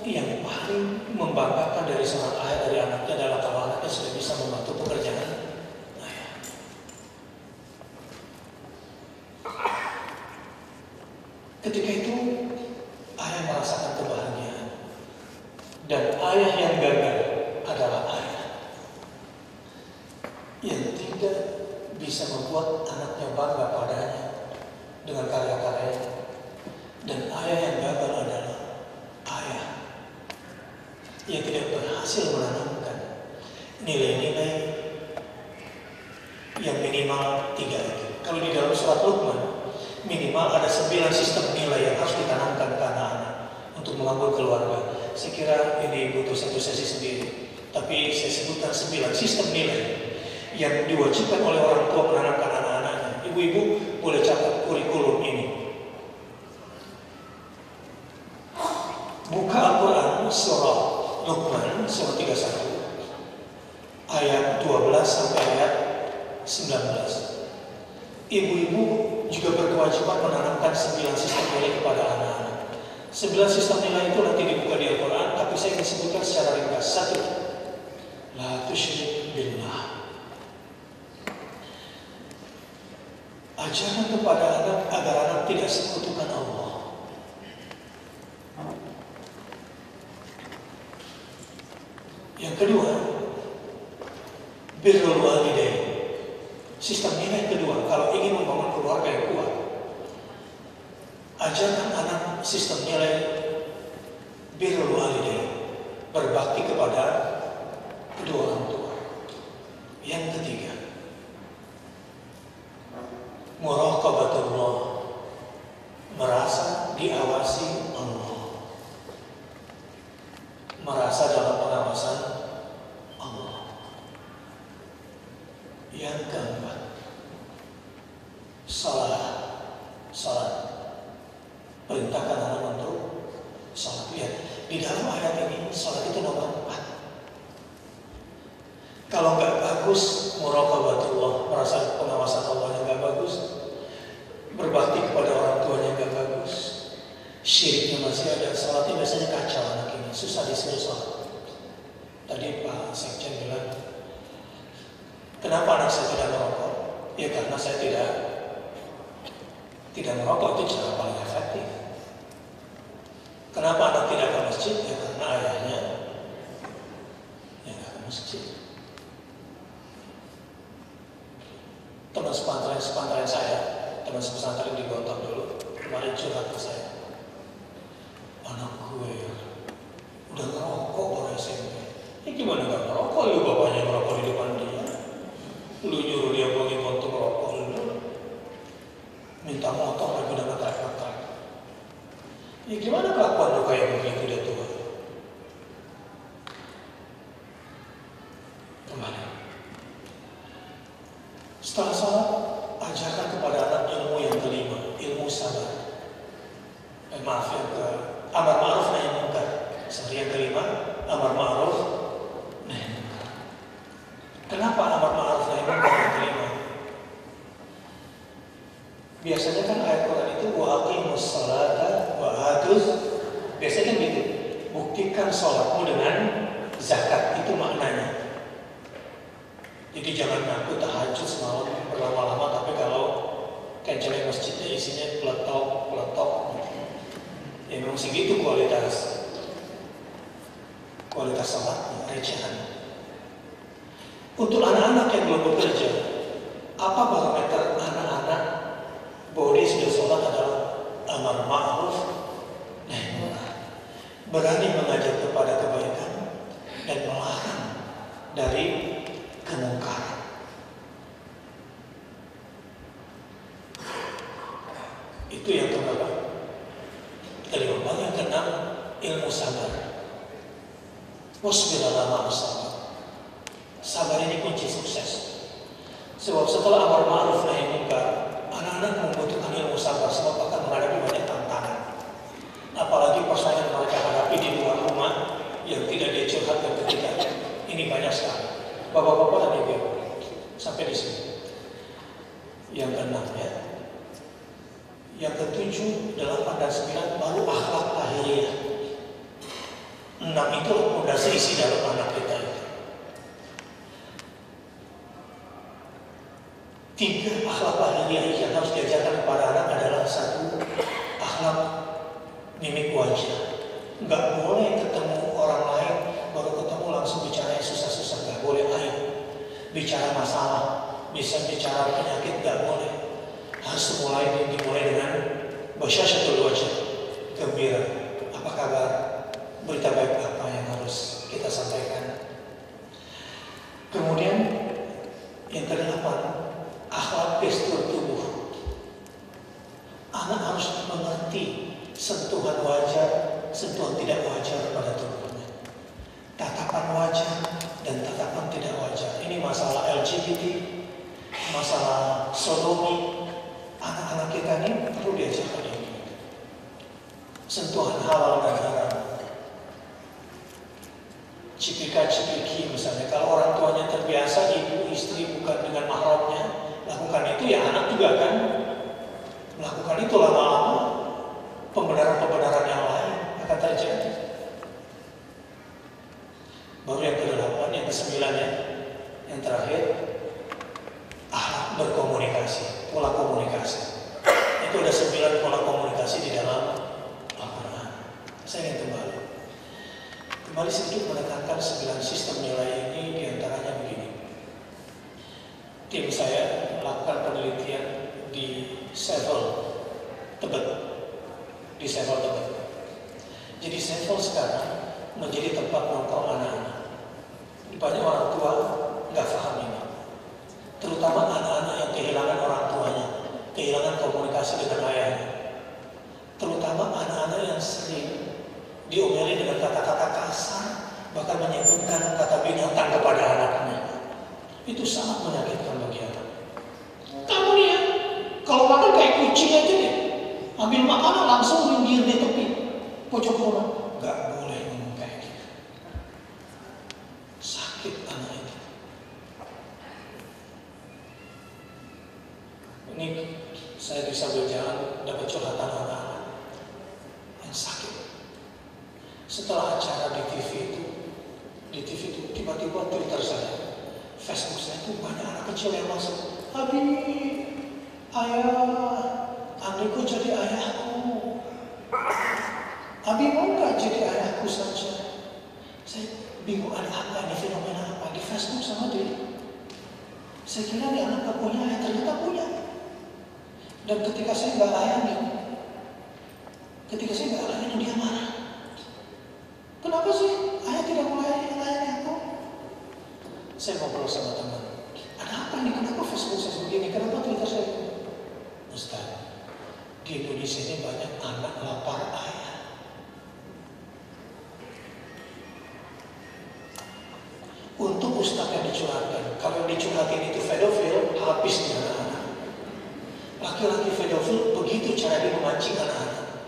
Speaker 1: yang paling membanggakan dari seorang ayah dari anaknya adalah kalau anaknya sudah bisa membantu pekerjaan. Ketika itu ayah merasakan kebahagiaan, dan ayah yang gagal adalah ayah yang tidak bisa membuat anaknya bangga padanya dengan karya-karyanya, dan ayah yang gagal adalah ayah yang tidak berhasil menanamkan nilai-nilai yang minimal 3 itu. Kalau di dalam surat Luqman, minimal ada 9 sistem nilai yang harus ditanamkan ke anak-anak untuk membangun keluarga. Saya kira ini butuh satu sesi sendiri, tapi saya sebutkan 9 sistem nilai yang diwajibkan oleh orang tua menanamkan anak-anaknya. Ibu-ibu boleh catat kurikulum ini. Buka Al-Quran surah Luqman surah 31 ayat 12 sampai ayat 19. Ibu-ibu juga berkewajiban menanamkan 9 sistem nilai kepada anak-anak. 9 sistem nilai itu nanti dibuka di Al-Quran, tapi saya ingin sebutkan secara ringkas. 1. La tusyrik billah. Ajaran kepada anak agar anak tidak sekutukan Allah. Yang kedua, birrul walidain. Sistem nilai kedua, kalau ingin membangun keluarga yang kuat, ajarkan anak sistem nilai birrul walidain, berbakti kepada kedua orang tua. Yang ketiga, muraqabatullah, merasa diawasi Allah, merasa dalam pengawasan Allah. Yang keempat, salat. Perintahkan anak untuk salat. Lihat, di dalam ayat ini salat itu nomor 4. Kalau nggak bagus, muraqabatullah, merasa pengawasan Allah yang nggak bagus, berbakti kepada orang tuanya nggak bagus, syiriknya masih ada, salatnya biasanya kacau anak ini, susah disuruh salat. Tadi Pak Sekjen bilang, kenapa anak saya tidak merokok? Ya karena saya tidak merokok, itu cara paling efektif. Kenapa anak tidak ke masjid? Ya karena ayahnya ya nggak ke masjid. Teman sepantren saya, teman pesantren di Gontor dulu, kemarin curhat ke saya. Anak gue udah ngerokok orang SMP. Gimana gak ngerokok? Lu bapaknya ngerokok di depan dia. Lu nyuruh dia pergi untuk ngerokok, lu minta motor lagi udah ngetrek-ngetrek. Ya gimana kelakuan lu kayak begitu dia tua? Kembali. Setelah salat, ajarkan kepada anak ilmu yang kelima, ilmu sabar. Amar ma'ruf nahi munkar. Yang kelima, amar ma'ruf nahi munkar. Kenapa amar ma'ruf nahi munkar yang kelima? Biasanya kan ayat Quran itu wa aqimus sholata wa atuz. Biasanya kan gitu. Buktikan sholatmu dengan zakat, itu maknanya. Jadi jangan ngaku tahajud semalam berlama-lama, tapi kalau kenceleng masjidnya isinya peletok. Ya memang segitu kualitas salatnya, recehan. Untuk anak-anak yang belum bekerja, apa barometer anak-anak bahwa dia sudah sholat adalah amar ma'ruf nahi munkar, berani mengajak kepada kebaikan dan melarang dari kemungkaran. Itu yang keberapa? Kelima. Yang keenam, ilmu sabar. Wasbir ala ma asabak. Sabar ini kunci sukses. Sebab setelah amar ma'ruf nahi munkar, anak-anak membutuhkan ilmu sabar sebab akan menghadapi banyak tantangan. Apalagi persoalan mereka hadapi di luar rumah yang tidak dia curhatkan ketika ini banyak sekali. Bapak-bapak dan ibu, sampai di sini. Yang keenam ya. Yang ketujuh, 8 dan 9 baru akhlak lahiriah. 6 itu fondasi isi dalam anak kita itu. 3 akhlak lahiriah yang harus diajarkan kepada anak adalah 1, akhlak mimik wajah. Nggak boleh ketemu orang lain baru ketemu langsung bicara yang susah-susah, nggak boleh aib. Bicara masalah, bisa bicara penyakit, nggak boleh. Harus dimulai dengan basyasyatul wajah, gembira. Apa kabar? Berita baik apa yang harus kita sampaikan? Kemudian yang ke-8, akhlak gestur tubuh. Anak harus mengerti sentuhan wajar, sentuhan tidak wajar pada tubuhnya, tatapan wajar dan tatapan tidak wajar. Ini masalah LGBT, masalah sodomi. Anak-anak kita ini perlu diajarkan ini. Sentuhan halal dan haram. Cipika-cipiki misalnya, kalau orang tuanya terbiasa, ibu, istri bukan dengan mahramnya lakukan itu, ya anak juga akan melakukan itu. Lama-lama pembenaran-pembenaran yang lain akan terjadi. Baru yang ke-8, yang ke-9 ya, yang terakhir, akhlak berkomunikasi, pola komunikasi. Itu ada 9 pola komunikasi di dalam Al-Quran. Saya ingin kembali. Kembali sedikit menekankan 9 sistem nilai ini, diantaranya begini. Tim saya melakukan penelitian di Sevel, Tebet. Di Sevel, Tebet. Jadi Sevel sekarang menjadi tempat nongkrong anak-anak. Banyak orang tua nggak paham ini. Terutama anak-anak yang kehilangan orang tuanya, kehilangan komunikasi dengan ayahnya. Terutama anak-anak yang sering diomeli dengan kata-kata kasar, bahkan menyebutkan kata binatang kepada anaknya. Itu sangat menyakitkan bagi anak. Kamu nih ya, kalau makan kayak kucing aja deh. Ambil makanan langsung minggir di tepi pojok rumah. Gak boleh ngomong kayak gitu. Sakit anak itu. Ini saya bisa berjalan dapat curhatan anak-anak yang sakit. Setelah acara di TV itu tiba-tiba Twitter saya, Facebook saya itu banyak anak kecil yang masuk. Abi, ayah, adikku jadi ayahku. Abi mau nggak jadi ayahku saja? Saya bingung, ada apa ini, fenomena apa di Facebook sama dia. Saya kira dia anak gak punya ayah, ternyata punya. Dan ketika saya nggak layani, dia marah. Kenapa sih ayah tidak melayani aku? Saya ngobrol sama teman. Ada apa ini? Kenapa Facebook saya begini? Kenapa Twitter saya begini? Ustaz, di Indonesia ini banyak anak lapar ayah. Untuk ustaz yang dicurhatkan, kalau yang dicurhatin itu pedofil, habis di anak-anak. Laki-laki pedofil begitu cara dia memancing anak-anak.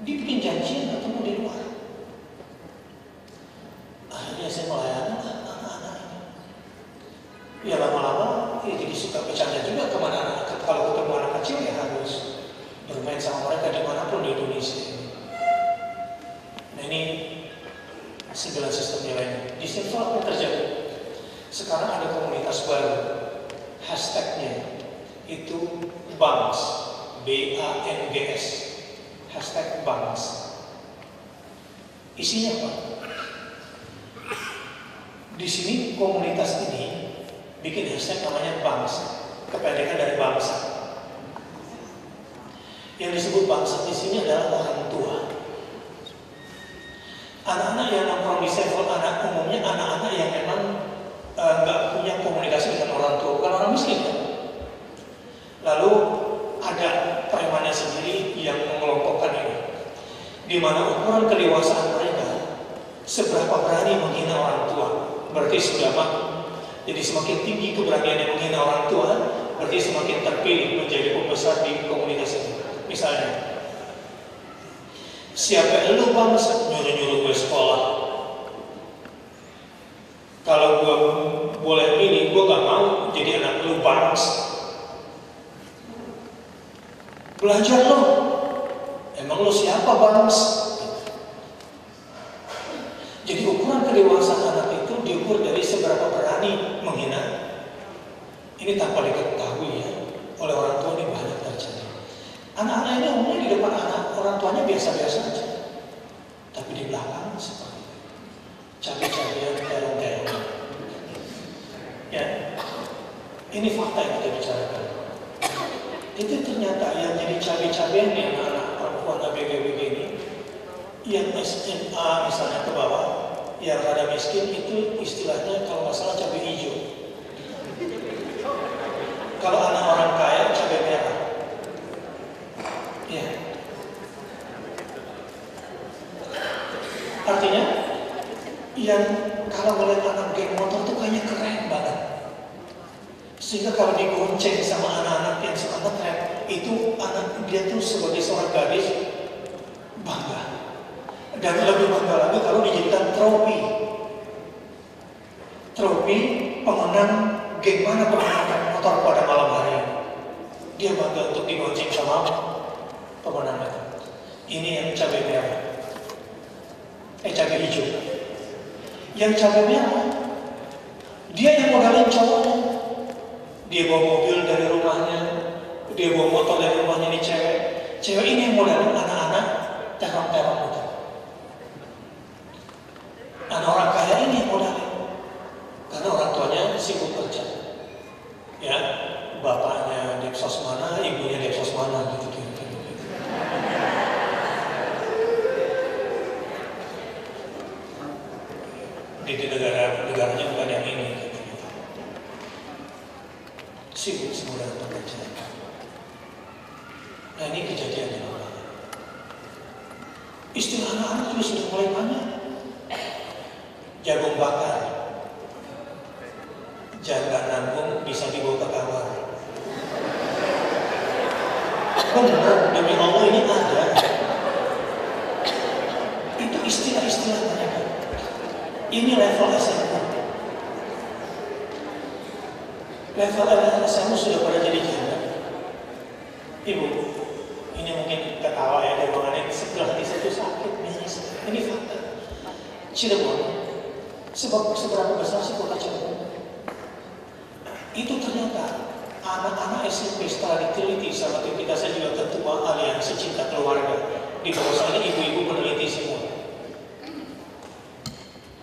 Speaker 1: Dibikin janjian ketemu di luar. Akhirnya saya melayani anak-anak ini. Ya lama-lama ya jadi suka bercanda juga kemana anak. Kalau ketemu anak kecil ya harus bermain sama mereka dimanapun di Indonesia ini. Nah ini 9 sistem nilai. Di situ apa yang terjadi? Sekarang ada komunitas baru. Hashtagnya itu BANGS, BANGS. Hashtag BANGS. Isinya apa? Di sini komunitas ini bikin hashtag namanya bangsa, kependekan dari bangsa. Yang disebut bangsa di sini adalah orang tua. Anak-anak yang nongkrong di Sevel, anak umumnya anak-anak yang memang nggak punya komunikasi dengan orang tua, bukan orang miskin kan? Lalu ada premannya sendiri yang mengelompokkan ini, di mana ukuran kedewasaan mereka seberapa berani menghina orang tua. Berarti sudah mampu. Jadi semakin tinggi keberanian yang menghina orang tua, berarti semakin terpilih menjadi pembesar di komunitas itu. Misalnya, siapa lu bangsa nyuruh-nyuruh gue sekolah? Kalau gue boleh milih, gue gak mau jadi anak lu bangsa. Belajar lo, emang lo siapa bangsa? Jadi ukuran kedewasaan anak itu diukur dari seberapa berani menghina. Ini tanpa diketahui ya oleh orang tua, ini banyak terjadi. Anak-anak ini umumnya di depan orang tuanya biasa-biasa aja, tapi di belakang seperti itu. Cabai-cabian, terong-terong. Ya, ini fakta yang kita bicarakan. Itu ternyata yang jadi cabai-cabian di anak-anak perempuan ABG-ABG ini, yang SMA misalnya ke bawah, yang rada miskin itu istilahnya kalau nggak salah cabai hijau. Kalau anak orang kaya cabai merah. Ya. Artinya, yang kalau melihat anak geng motor tuh kayaknya keren banget. Sehingga kalau digonceng sama anak-anak yang suka nge-trap, itu anak dia tuh sebagai seorang gadis bangga. Dan lebih bangga lagi kalau dijadikan trofi pemenang geng mana pemenang motor pada malam hari. Dia bangga untuk digonceng sama pemenang itu. Ini yang cabai merah, cabai hijau. Yang cabai merah, dia yang modalin cowoknya. Dia bawa mobil dari rumahnya, dia bawa motor dari rumahnya, ini cewek. Cewek ini yang modalin anak-anak terong-terong itu. di negaranya bukan yang ini. Sibuk semua dengan pekerjaan. Nah ini kejadian yang apa? Istilah anak-anak juga sudah mulai banyak. Jagung bakar, jangan nanggung bisa dibawa ke kamar. Benar, demi Allah ini ada. Itu istilah-istilah mereka. Ini level SMA. Level SMA sudah pada jadi janda. Ibu, ini mungkin ketawa ya, dorongannya sebelah hati saya itu sakit. Ini fakta. Cirebon, seberapa besar sih kota Cirebon? Itu ternyata anak-anak SMP setelah diteliti sama tim kita, saya juga ketua aliansi cinta keluarga. Di bawah saya ibu-ibu peneliti semua.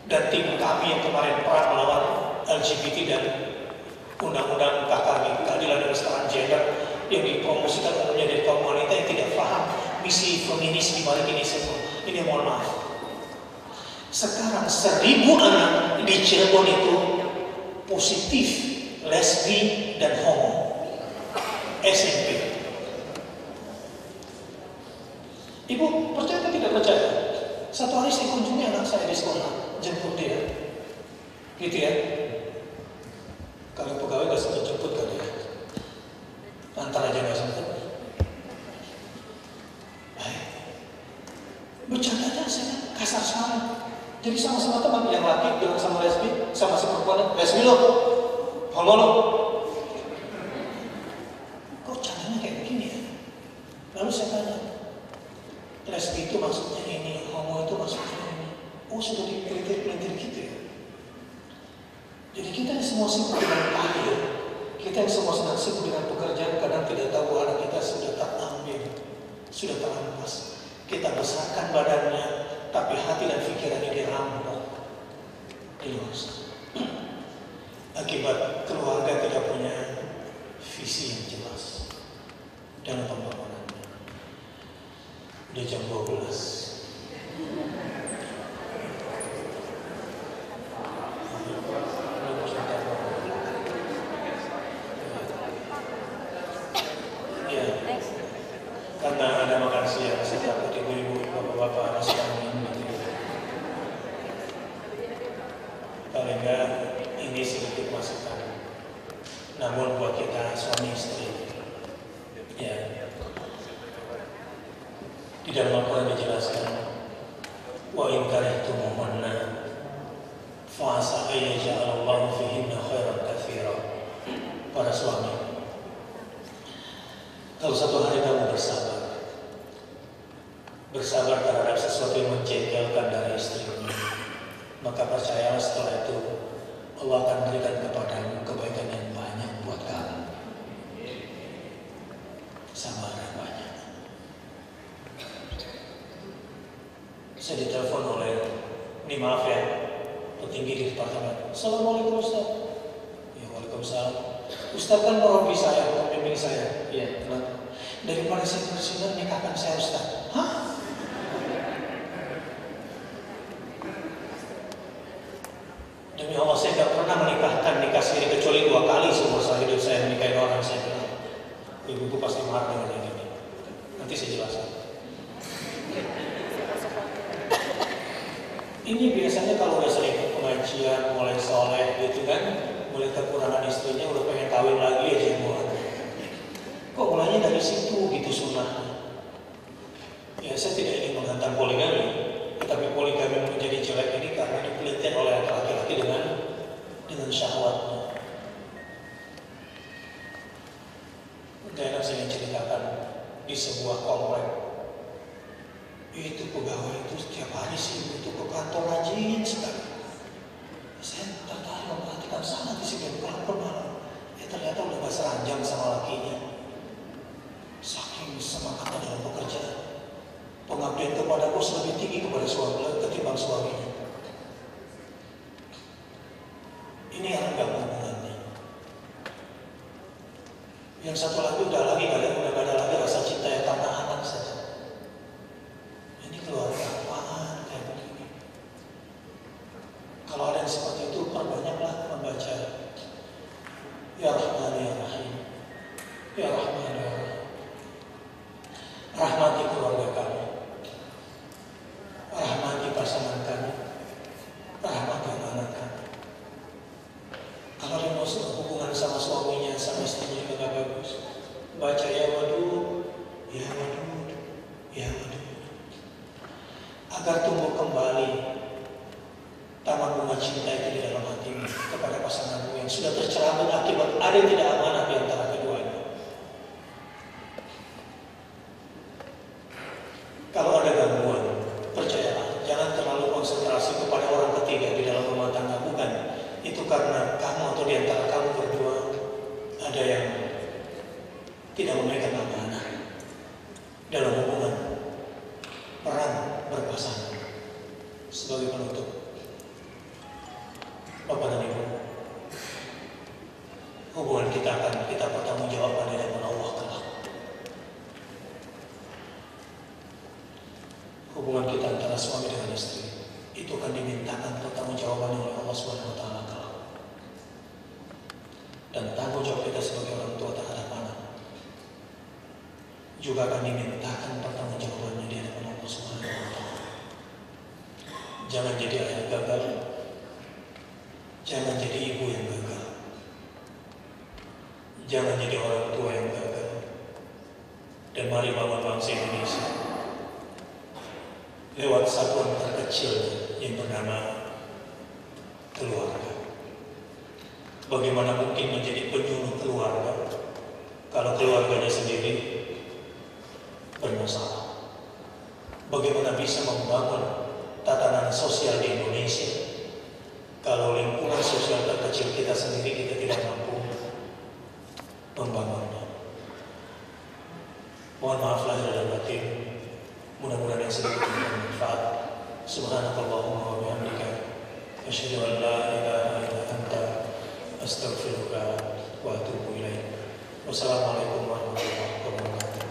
Speaker 1: Dan tim kami yang kemarin perang melawan LGBT dan undang-undang KKG, keadilan dan kesetaraan gender, yang dipromosikan umumnya dari kaum wanita yang tidak paham misi feminis di balik ini semua. Ini mohon maaf. Sekarang 1000 anak di Cirebon itu positif lesbi dan homo SMP. Ibu percaya atau tidak percaya? Satu hari saya kunjungi anak saya di sekolah, jemput dia, gitu ya. Kalau pegawai gak sempat jemput kan ya, antar aja gak sempat. Bercandanya saya kasar sekali. Jadi sama-sama teman yang laki bilang sama lesbi, sama si perempuan, lesbi lo, homo lo. Kok caranya kayak begini ya? Lalu saya tanya, lesbi itu maksudnya ini, homo itu maksudnya ini. Oh sudah dipelintir-pelintir gitu ya. Jadi kita yang semua sibuk dengan karir, kita yang semua sedang sibuk dengan pekerjaan, kadang tidak tahu anak kita sudah tak ambil, sudah terampas. Kita besarkan badannya, tapi hati dan pikirannya dirampok, diluas. Akibat keluarga tidak punya visi yang jelas dalam pembangunannya. Udah jam 12. Ya, karena ada makan siang, saya takut ibu-ibu, bapak-bapak masih angin. Paling enggak ini sedikit masukan. Namun buat kita suami istri, ya, di dalam Al-Quran dijelaskan, wa in karihtumuhunna fa asa ay yaj'alallahu fihinna khairan katsira. Para suami, kalau satu hari kamu bersabar terhadap sesuatu yang menjengkelkan dari istrimu, maka percayalah setelah itu Allah akan berikan kepadamu kebaikan yang banyak buat kamu. Sabar dan banyak. Saya ditelepon oleh, ini maaf ya, petinggi di departemen. Assalamualaikum Ustaz. Ya, waalaikumsalam. Ustaz kan merobis saya, pembimbing saya. Iya, kenapa? Daripada saya bersinar, nikahkan saya Ustaz. Hah? Demi Allah saya tidak pernah menikahkan nikah siri kecuali 2 kali seumur hidup saya menikahi orang saya bilang. Ibu-ibu pasti marah dengan ini. Nanti saya jelaskan. Ini biasanya kalau udah sering pengajian, mulai soleh gitu kan, mulai kekurangan istrinya, udah pengen kawin lagi aja buat. Kok mulainya dari situ gitu sunnahnya. Ya saya tidak ingin menghantam poligami, tetapi poligami menjadi jelek ini karena dipelitian oleh laki-laki dengan syahwatnya. Gak enak saya ceritakan di sebuah komplek. Itu pegawai itu setiap hari sih itu ke kantor rajin sekali. Saya tertarik memperhatikan sangat di sini pulang malam. Ternyata udah gak seranjang sama lakinya. Saking semangatnya dalam pekerjaan. Pengabdian kepada bos lebih tinggi kepada suami ketimbang suaminya. Ini yang enggak hubungannya. Yang satu lagi udah gak ada lagi rasa cinta yang karena anak saja. Ini keluarga apaan kayak begini? Kalau ada Ya Rahman ya Rahim, Ya Rahman ya Rahim. Rahmati keluarga kami, rahmati pasangan kami, rahmati anak kami. Kalau dia mau hubungan sama suaminya, sama istrinya juga bagus, baca ya wadud, ya wadud, ya wadud, agar tumbuh kembali taman bunga cinta itu di dalam hatimu kepada pasanganmu yang sudah tercerabut akibat ada yang tidak amanah di antara keduanya. Kalau ada gangguan, percayalah, jangan terlalu konsentrasi kepada orang ketiga di dalam rumah tangga. Bukan, itu karena kamu atau di antara kamu berdua ada yang tidak memegang amanah dalam hubungan peran berpasangan. Sebagai penutup, Bapak dan Ibu, hubungan kita akan kita pertanggungjawabkan di hadapan Allah kelak. Hubungan kita antara suami dengan istri itu akan dimintakan pertanggungjawaban oleh Allah Subhanahu wa taala kelak. Dan tanggung jawab kita sebagai orang tua terhadap anak juga akan dimintakan pertanggungjawabannya di hadapan Allah Subhanahu wa taala. Jangan jadi ayah gagal, jangan jadi ibu yang gagal, jangan jadi orang tua yang gagal. Dan mari bangun bangsa Indonesia lewat satuan terkecil yang bernama keluarga. Bagaimana mungkin menjadi penyuluh keluarga kalau keluarganya sendiri bermasalah? Bagaimana bisa membangun tatanan sosial di Indonesia kalau lingkungan sosial terkecil kita sendiri kita tidak mampu membangunnya? Mohon maaf lahir dan batin. Mudah-mudahan yang sedikit bermanfaat. Subhanakallahumma wa bihamdika, asyhadu an la ilaha illa anta, astaghfiruka wa atubu ilaik. Wassalamualaikum warahmatullahi wabarakatuh.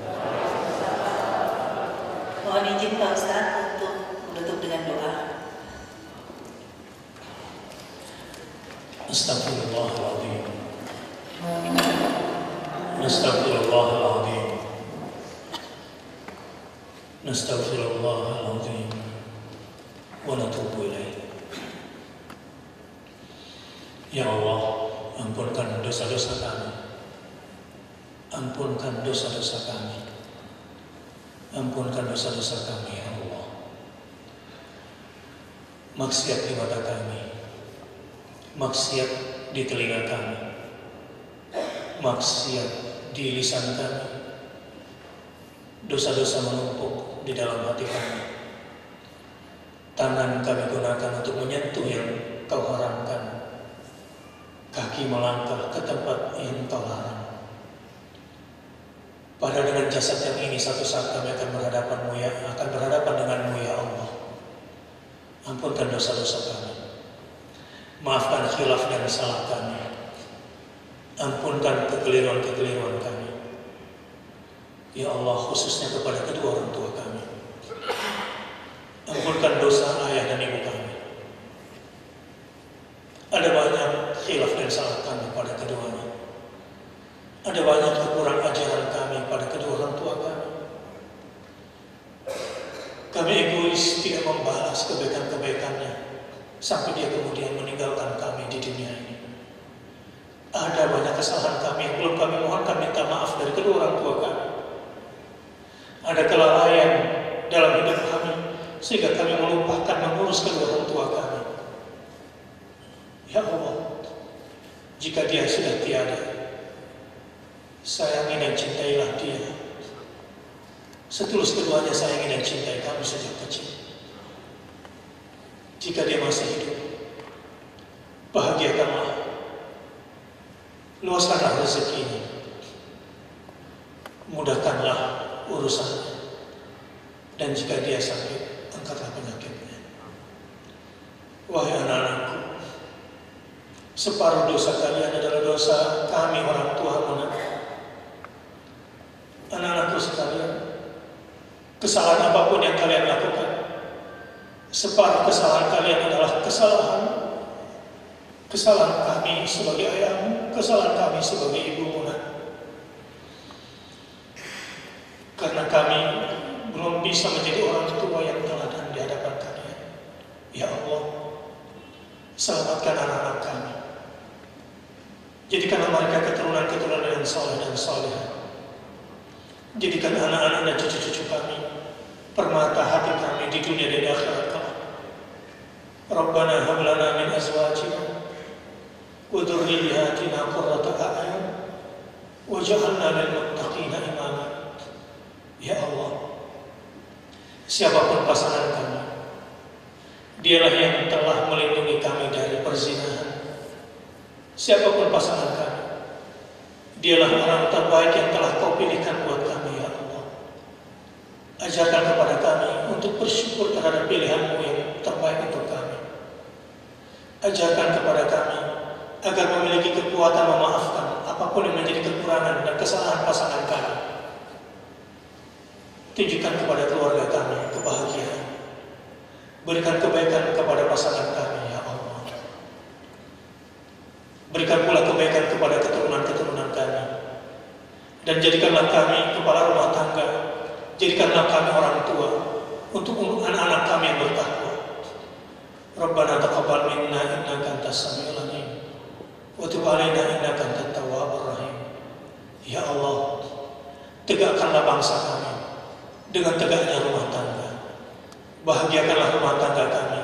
Speaker 2: Mohon izin Pak Ustadz untuk menutup dengan doa.
Speaker 1: Astaghfirullahaladzim. Astaghfirullahaladzim. Nastaghfirullahaladzim wa natubu ilaih. Ya Allah, ampunkan dosa-dosa kami. Ampunkan dosa-dosa kami. Ampunkan dosa-dosa kami, ya Allah. Maksiat di mata kami, maksiat di telinga kami, maksiat di lisan kami, dosa-dosa menumpuk di dalam hati kami. Tangan kami gunakan untuk menyentuh yang Kau haramkan. Kaki melangkah ke tempat yang Kau larang. Padahal dengan jasad yang ini satu saat kami akan berhadapan denganmu ya Allah. Ampunkan dosa-dosa kami. Maafkan khilaf dan salah kami. Ampunkan kekeliruan-kekeliruan kami. Ya Allah, khususnya kepada kedua orang tua kami. Ampunkan dosa ayah dan ibu kami. Ada banyak khilaf dan salah kami pada keduanya. Ada banyak kekurang ajaran kami pada kedua orang tua kami. Kami egois, tidak membalas kebaikan-kebaikannya sampai dia kemudian meninggalkan kami di dunia ini. Ada banyak kesalahan kami yang belum kami mohonkan minta maaf dari kedua orang tua kami. Ada kelalaian dalam hidup kami sehingga kami melupakan mengurus kedua orang tua kami. Ya Allah, jika dia sudah tiada, sayangi dan cintailah dia setulus keduanya sayangi dan cintai kami sejak kecil. Jika dia masih hidup, bahagiakanlah, luaskanlah rezekinya, mudahkanlah urusannya, dan jika dia sakit, angkatlah penyakitnya. Wahai anak-anakku, separuh dosa kalian adalah dosa kami orang tua mana. Anak-anakku sekalian, kesalahan apapun yang kalian lakukan, separuh kesalahan kalian adalah kesalahan kesalahan kami sebagai ayahmu, kesalahan kami sebagai ibumu, Nak. Karena kami belum bisa menjadi orang tua yang teladan di hadapan kalian. Ya Allah, selamatkan anak-anak kami. Jadikanlah mereka keturunan-keturunan yang saleh dan salehah. Jadikan anak-anak dan cucu-cucu kami permata hati kami di dunia dan di akhirat kelak. Rabbana hab lana min azwajina wa dhurriyyatina qurrata a'yun waj'alna lil muttaqina imama. Ya Allah, siapapun pasangan kami, dialah yang telah melindungi kami dari perzinahan. Siapapun pasangan kami, dialah orang terbaik yang telah Kau pilihkan buat kami, ya Allah. Ajarkan kepada kami untuk bersyukur terhadap pilihan-Mu yang terbaik untuk kami. Ajarkan kepada kami agar memiliki kekuatan memaafkan apapun yang menjadi kekurangan dan kesalahan pasangan kami. Tunjukkan kepada keluarga kami kebahagiaan. Berikan kebaikan kepada pasangan kami, ya Allah. Berikan pula kebaikan kepada keturunan-keturunan kami. Dan jadikanlah kami kepala rumah tangga. Jadikanlah kami orang tua untuk anak-anak kami yang bertakwa. Rabbana taqabbal minna innaka antas samiul alim wa tub 'alaina innaka antat tawwabur rahim. Ya Allah, tegakkanlah bangsa kami dengan tegaknya rumah tangga. Bahagiakanlah rumah tangga kami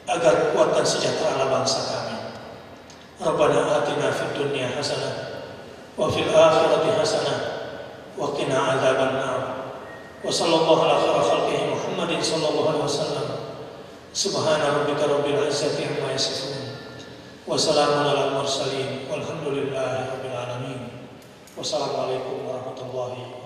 Speaker 1: agar kuat dan sejahteralah bangsa kami. Rabbana atina fid dunya hasanah wa fil akhirati hasanah wa qina adzabannar. Wa sallallahu ala khalqihi Muhammadin sallallahu alaihi wasallam. Subhana rabbika rabbil izzati amma yasifun wa salamun alal mursalin walhamdulillahi rabbil alamin. Wassalamualaikum warahmatullahi wabarakatuh.